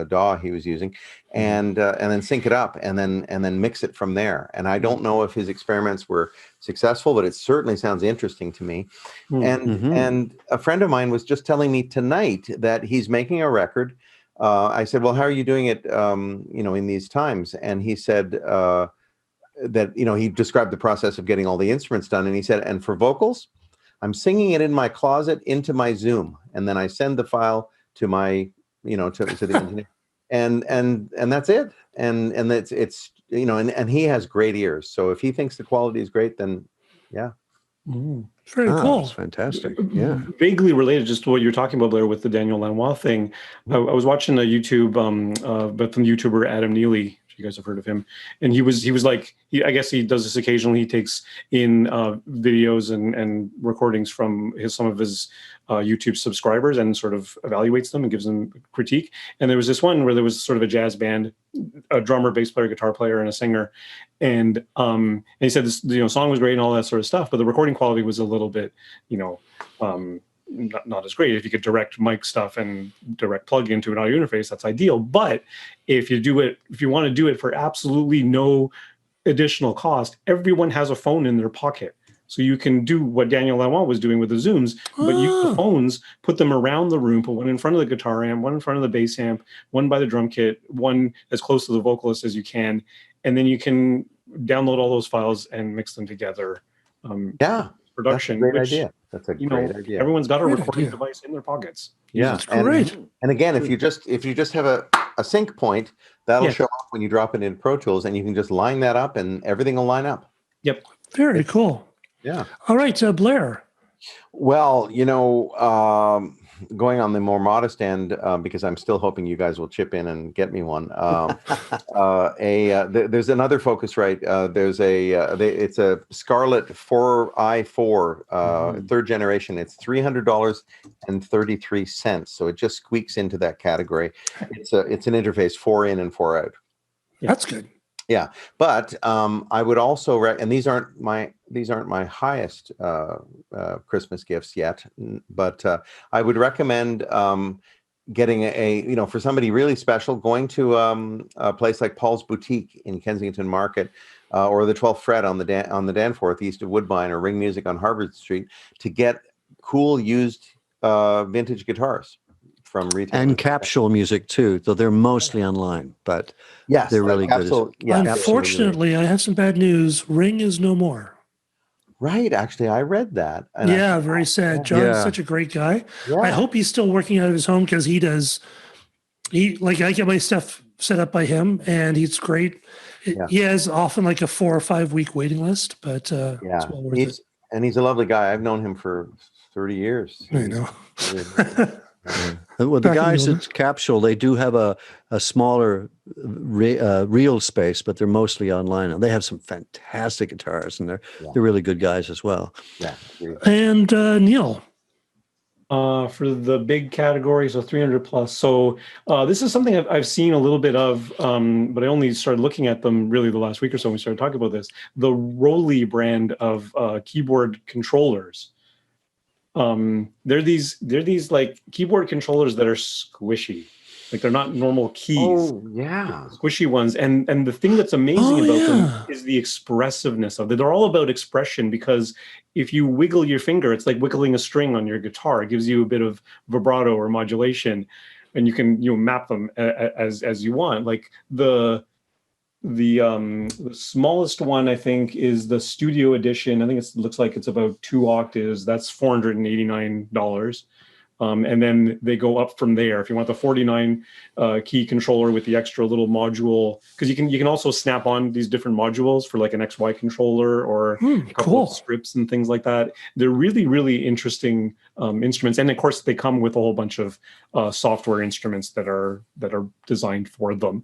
DAW he was using, and then sync it up, and then mix it from there. And I don't know if his experiments were successful, but it certainly sounds interesting to me. And a friend of mine was just telling me tonight that he's making a record. I said, "Well, how are you doing it? In these times?" And he said that he described the process of getting all the instruments done, and he said, "And for vocals, I'm singing it in my closet into my Zoom, and then I send the file to my, to the engineer, and that's it. And it's and he has great ears, so if he thinks the quality is great, then yeah." Very cool. That's fantastic. Yeah. Vaguely related just to what you're talking about, Blair, with the Daniel Lanois thing. I was watching a YouTube, but from the YouTuber Adam Neely. You guys have heard of him, and he was like, I guess he does this occasionally. He takes in videos and recordings from some of his YouTube subscribers and sort of evaluates them and gives them critique. And there was this one where there was sort of a jazz band, a drummer, bass player, guitar player, and a singer, and he said this song was great and all that sort of stuff, but the recording quality was a little bit not as great. If you could direct mic stuff and direct plug into an audio interface, that's ideal. But if you want to do it for absolutely no additional cost, everyone has a phone in their pocket. So you can do what Daniel Lanois was doing with the Zooms, but use the phones, put them around the room, put one in front of the guitar amp, one in front of the bass amp, one by the drum kit, one as close to the vocalist as you can. And then you can download all those files and mix them together. Production. That's a great idea. That's a great idea. Everyone's got a Great recording idea. device in their pockets. Yeah, That's great. And again, if you just have a sync point, that'll show up when you drop it in Pro Tools, and you can just line that up, and everything will line up. Yep. Very cool. Yeah. All right, Blair. Well, going on the more modest end, because I'm still hoping you guys will chip in and get me one. There's another Focusrite. It's a Scarlett 4i4, third generation. It's $300.33. So it just squeaks into that category. It's an interface 4 in and 4 out. That's good. Yeah, but I would also and these aren't my highest Christmas gifts yet, but I would recommend getting for somebody really special, going to a place like Paul's Boutique in Kensington Market, or the 12th Fret on the Danforth east of Woodbine, or Ring Music on Harvard Street, to get cool used vintage guitars from retail. And capsule music too, though they're mostly online, but yes, they're really good. Unfortunately, I have some bad news. Ring is no more. Right, actually, I read that. And very sad. John's such a great guy. Yeah. I hope he's still working out of his home, because I get my stuff set up by him, and he's great. He has often like a 4 or 5 week waiting list, but it's well worth it. And he's a lovely guy. I've known him for 30 years. I know. Well, the guys at Capsule, they do have a smaller real space, but they're mostly online. And they have some fantastic guitars, and they're really good guys as well. Yeah. And Neel. For the big category, so 300 plus. So this is something I've seen a little bit of, but I only started looking at them really the last week or so when we started talking about this. The Roland brand of keyboard controllers. They're these like keyboard controllers that are squishy, like they're not normal keys. Oh yeah, squishy ones. And the thing that's amazing about them is the expressiveness of them. They're all about expression, because if you wiggle your finger, it's like wiggling a string on your guitar. It gives you a bit of vibrato or modulation, and you can map them as you want. Like the smallest one, I think, is the Studio Edition. I think it looks like it's about 2 octaves. That's $489. And then they go up from there. If you want the 49 key controller with the extra little module, because you can also snap on these different modules for like an XY controller or a couple of scripts and things like that. They're really, really interesting instruments. And of course, they come with a whole bunch of software instruments that are designed for them.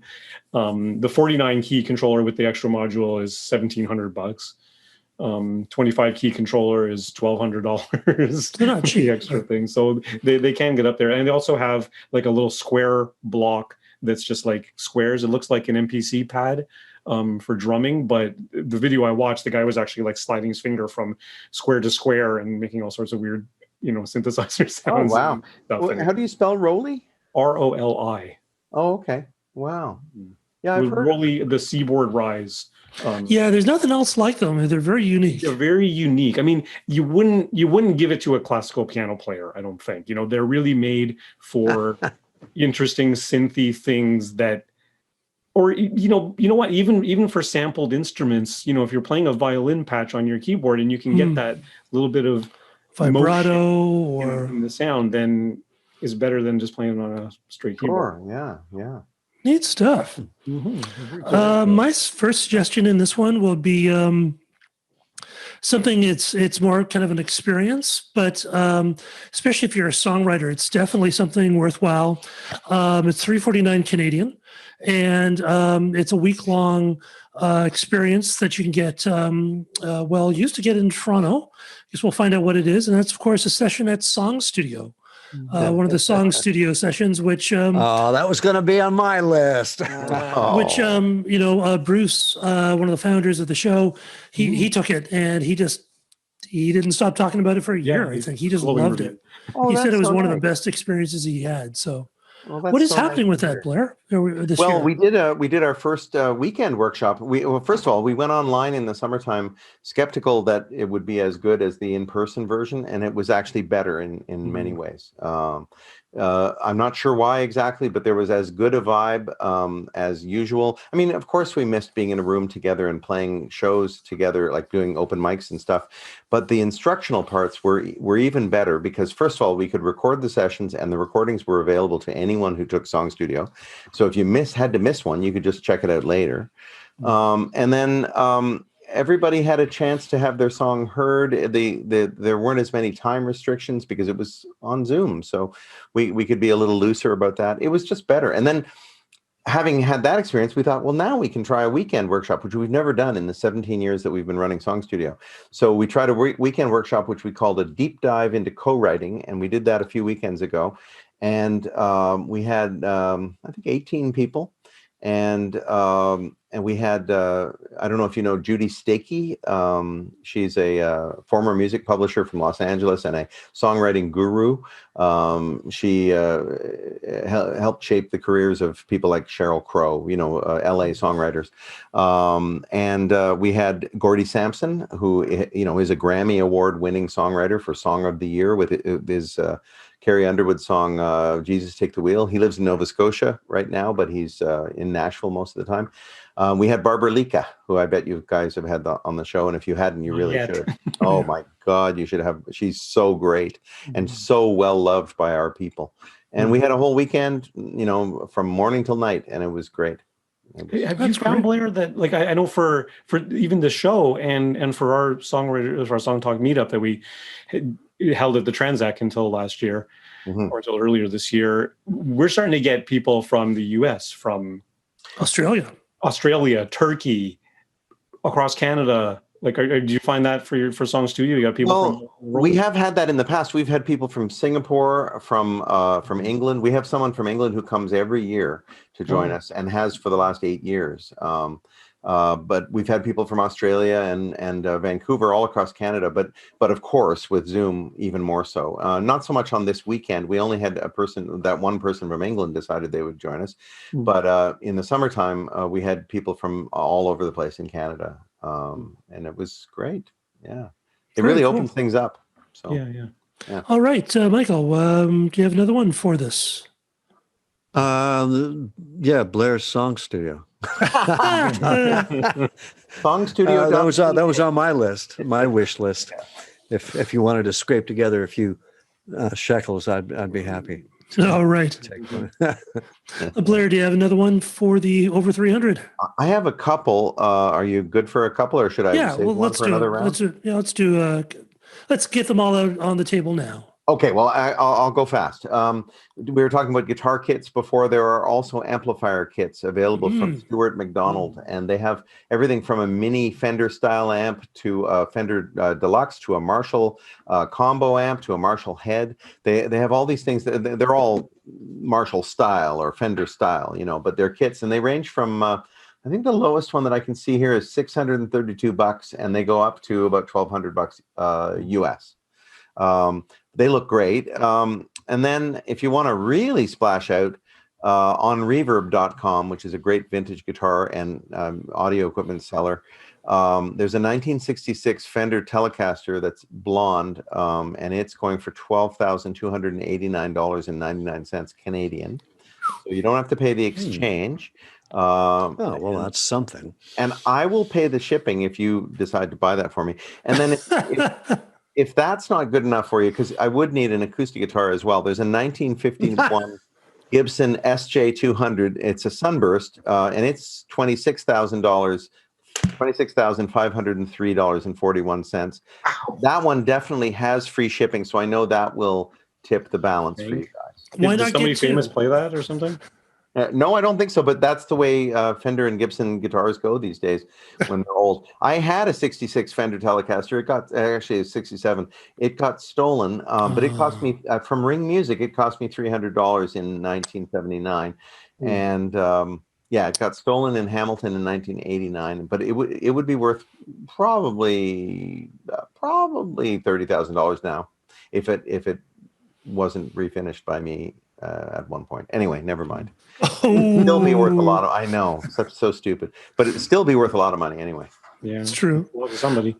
The 49 key controller with the extra module is $1,700. 25 key controller is $1,200. They're not cheap. The extra thing, so they can get up there. And they also have like a little square block that's just like squares. It looks like an MPC pad for drumming, but the video I watched, the guy was actually like sliding his finger from square to square and making all sorts of weird, synthesizer sounds. Oh wow! How do you spell Roli? ROLI. Oh, okay. Wow. Yeah, I've heard Roli, the Seaboard Rise. There's nothing else like them. They're very unique. They're very unique. I mean, you wouldn't give it to a classical piano player, I don't think. They're really made for interesting synthy things that, or you know what, even for sampled instruments, if you're playing a violin patch on your keyboard and you can get that little bit of vibrato or in the sound, then is better than just playing on a straight keyboard. Sure, yeah. Neat stuff. My first suggestion in this one will be something it's more kind of an experience, but especially if you're a songwriter, it's definitely something worthwhile. It's $349 Canadian, and it's a week-long experience that you can get, used to get in Toronto. I guess we'll find out what it is, and that's, of course, a session at Song Studio. One of the Song Studio sessions, which that was going to be on my list. Which Bruce, one of the founders of the show, he took it and he didn't stop talking about it for a year. I think he just loved it. He said it was one of the best experiences he had. So, what is happening with that, Blair? This year? we did our first weekend workshop. First of all, we went online in the summertime, skeptical that it would be as good as the in-person version, and it was actually better in many ways. I'm not sure why exactly, but there was as good a vibe as usual. I mean, of course, we missed being in a room together and playing shows together, like doing open mics and stuff. But the instructional parts were even better because, first of all, we could record the sessions, and the recordings were available to anyone who took Song Studio. So if you had to miss one, you could just check it out later. And then everybody had a chance to have their song heard. There weren't as many time restrictions because it was on Zoom. So we could be a little looser about that. It was just better. And then having had that experience, we thought, well, now we can try a weekend workshop, which we've never done in the 17 years that we've been running Song Studio. So we tried a weekend workshop, which we called a deep dive into co-writing. And we did that a few weekends ago. And we had, I think, 18 people. And we had, I don't know if you know Judy Stakey. She's a former music publisher from Los Angeles and a songwriting guru. She helped shape the careers of people like Sheryl Crow, LA songwriters. And we had Gordy Sampson, who, is a Grammy Award-winning songwriter for Song of the Year with his Carrie Underwood song, Jesus Take the Wheel. He lives in Nova Scotia right now, but he's in Nashville most of the time. We had Barbara Lika, who I bet you guys have had on the show. And if you hadn't, you really should. Oh my God, you should have. She's so great and so well loved by our people. And we had a whole weekend, from morning till night, and it was great. Have you found, Blair, that like I know for even the show and for our songwriters, our Song Talk meetup that we held at the Transac until last year or until earlier this year, we're starting to get people from the US, from Australia, Turkey, across Canada. Like, do you find that for Song Studio? You got people from we have had that in the past. We've had people from Singapore, from England. We have someone from England who comes every year to join us and has for the last 8 years. But we've had people from Australia and Vancouver, all across Canada. But of course, with Zoom, even more so. Not so much on this weekend. We only had one person from England decided they would join us. But in the summertime, we had people from all over the place in Canada. And it was great. Yeah. It really opens things up. So yeah. All right, Michael, do you have another one for this? Blair's Song Studio. Song Studio. That was on my list, my wish list. If you wanted to scrape together a few shekels, I'd be happy. All right. Take one. Blair, do you have another one for the over 300? I have a couple. Are you good for a couple, or should I Yeah, save well, one let's for do another it. round? Let's get them all out on the table now. Okay, well, I'll go fast. We were talking about guitar kits before. There are also amplifier kits available from Stuart McDonald, and they have everything from a mini Fender style amp to a Fender Deluxe to a Marshall combo amp to a Marshall head. They have all these things. They're all Marshall style or Fender style, but they're kits, and they range from I think the lowest one that I can see here is $632, and they go up to about $1,200 US. They look great. And then if you want to really splash out, on reverb.com, which is a great vintage guitar and audio equipment seller, there's a 1966 Fender Telecaster that's blonde, and it's going for $12,289.99 Canadian. So you don't have to pay the exchange. Well, that's something. And I will pay the shipping if you decide to buy that for me. And then if that's not good enough for you, because I would need an acoustic guitar as well. There's a 1951 Gibson SJ200. It's a Sunburst, and it's $26,000, $26,503.41. That one definitely has free shipping, so I know that will tip the balance for you guys. Does somebody famous play that or something? No, I don't think so, but that's the way Fender and Gibson guitars go these days when they're old. I had a 66 Fender Telecaster. It got actually a 67. It got stolen, but it cost me from Ring Music. It cost me $300 in 1979, and it got stolen in Hamilton in 1989. But it would be worth probably $30,000 now if it wasn't refinished by me at one point. Anyway, never mind. It'd still be worth a lot of. I know, so stupid, but it'd still be worth a lot of money anyway. Yeah, it's true. Well, to somebody.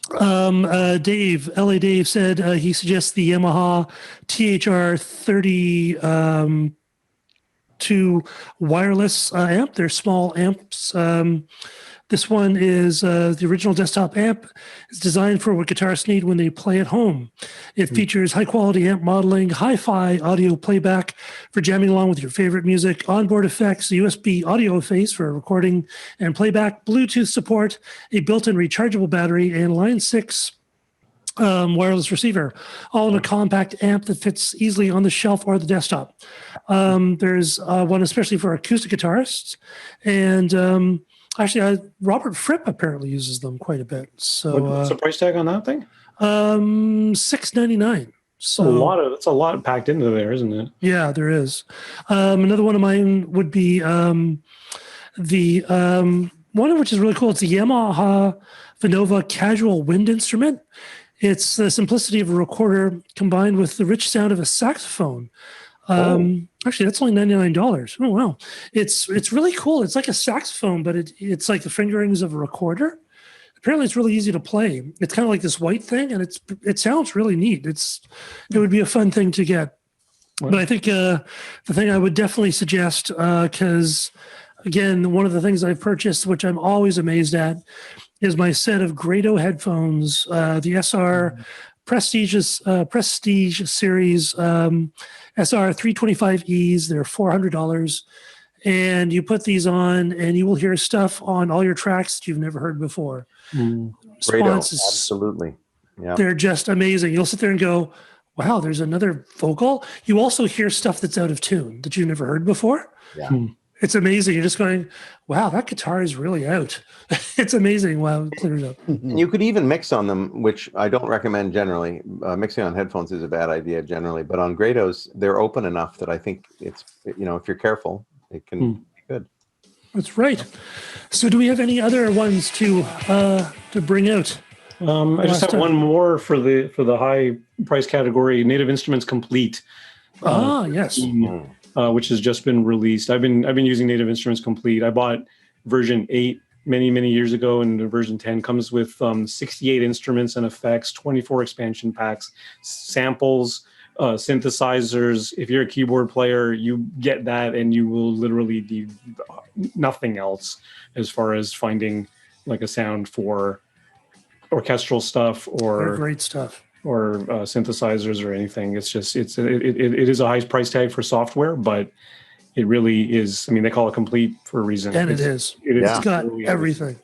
Dave, LA Dave said he suggests the Yamaha Thr 32 wireless amp. They're small amps. This one is the original desktop amp. It's designed for what guitarists need when they play at home. It features high-quality amp modeling, hi-fi audio playback for jamming along with your favorite music, onboard effects, a USB audio face for recording and playback, Bluetooth support, a built-in rechargeable battery, and Line 6 wireless receiver, all in a compact amp that fits easily on the shelf or the desktop. There's one especially for acoustic guitarists, and actually, Robert Fripp apparently uses them quite a bit. So, what's the price tag on that thing? $699. So that's a lot packed into there, isn't it? Yeah, there is. Another one of mine would be the one of which is really cool. It's the Yamaha Vinova casual wind instrument. It's the simplicity of a recorder combined with the rich sound of a saxophone. Actually, that's only $99. Oh wow, it's really cool. It's like a saxophone, but it's like the fingerings of a recorder. Apparently, it's really easy to play. It's kind of like this white thing, and it sounds really neat. It would be a fun thing to get. Wow. But I think the thing I would definitely suggest, because again, one of the things I've purchased, which I'm always amazed at, is my set of Grado headphones, the SR Prestige series. SR 325Es, they're $400, and you put these on and you will hear stuff on all your tracks that you've never heard before. Absolutely. Yeah. They're just amazing. You'll sit there and go, wow, there's another vocal. You also hear stuff that's out of tune that you've never heard before. Yeah. It's amazing. You're just going, wow, that guitar is really out. It's amazing. Wow, it clears up. And you could even mix on them, which I don't recommend generally. Mixing on headphones is a bad idea generally, but on Grados, they're open enough that I think it's, if you're careful, it can be good. That's right. So do we have any other ones to bring out? I just have one more for the high price category, Native Instruments Complete. Yes. Which has just been released. I've been using Native Instruments Complete. I bought version 8 many years ago, and the version 10 comes with 68 instruments and effects, 24 expansion packs, samples, synthesizers. If you're a keyboard player, you get that, and you will literally do nothing else as far as finding like a sound for orchestral stuff or They're great stuff. synthesizers or anything. It's just it is a high price tag for software, but it really is. I mean, they call it complete for a reason. And it's It's got really everything.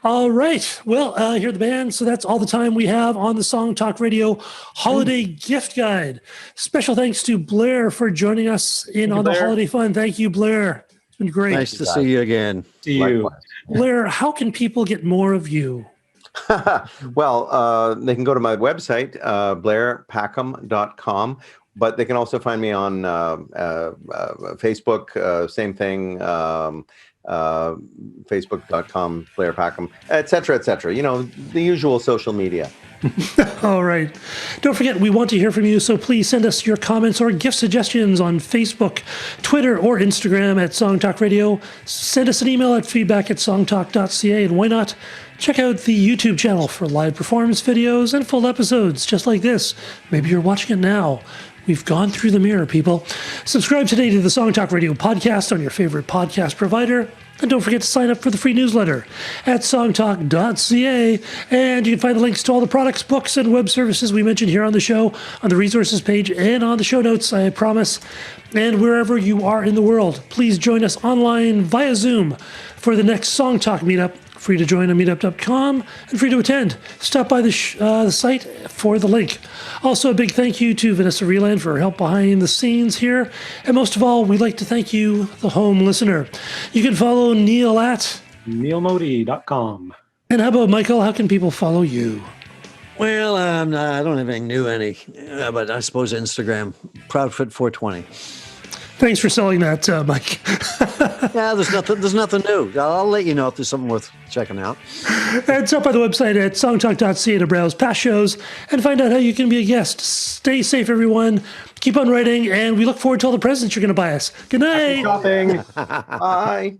All right. Well, here are the band. So that's all the time we have on the Song Talk Radio Holiday Gift Guide. Special thanks to Blair for joining us on the holiday fun. Thank you, Blair. It's been great. Nice to see you again. See you. Likewise. Blair, how can people get more of you? Well, they can go to my website, blairpackham.com, but they can also find me on Facebook, same thing, facebook.com, Blair Packham, et cetera, you know, the usual social media. All right. Don't forget, we want to hear from you, so please send us your comments or gift suggestions on Facebook, Twitter, or Instagram at Song Talk Radio. Send us an email at feedback@songtalk.ca, and why not check out the YouTube channel for live performance videos and full episodes just like this. Maybe you're watching it now. We've gone through the mirror, people. Subscribe today to the Song Talk Radio podcast on your favorite podcast provider. And don't forget to sign up for the free newsletter at songtalk.ca. And you can find the links to all the products, books, and web services we mentioned here on the show on the resources page and on the show notes, I promise. And wherever you are in the world, please join us online via Zoom for the next Song Talk meetup. Free to join on meetup.com and free to attend. Stop by the site for the link. Also, a big thank you to Vanessa Reland for her help behind the scenes here. And most of all, we'd like to thank you, the home listener. You can follow Neel at neelmodi.com. And how about Michael? How can people follow you? Well, I don't have anything new, but I suppose Instagram, Proudfoot420. Thanks for selling that, Mike. Yeah, there's nothing new. I'll let you know if there's something worth checking out. And stop by the website at songtalk.ca to browse past shows and find out how you can be a guest. Stay safe, everyone. Keep on writing, and we look forward to all the presents you're going to buy us. Good night. Happy shopping. Bye.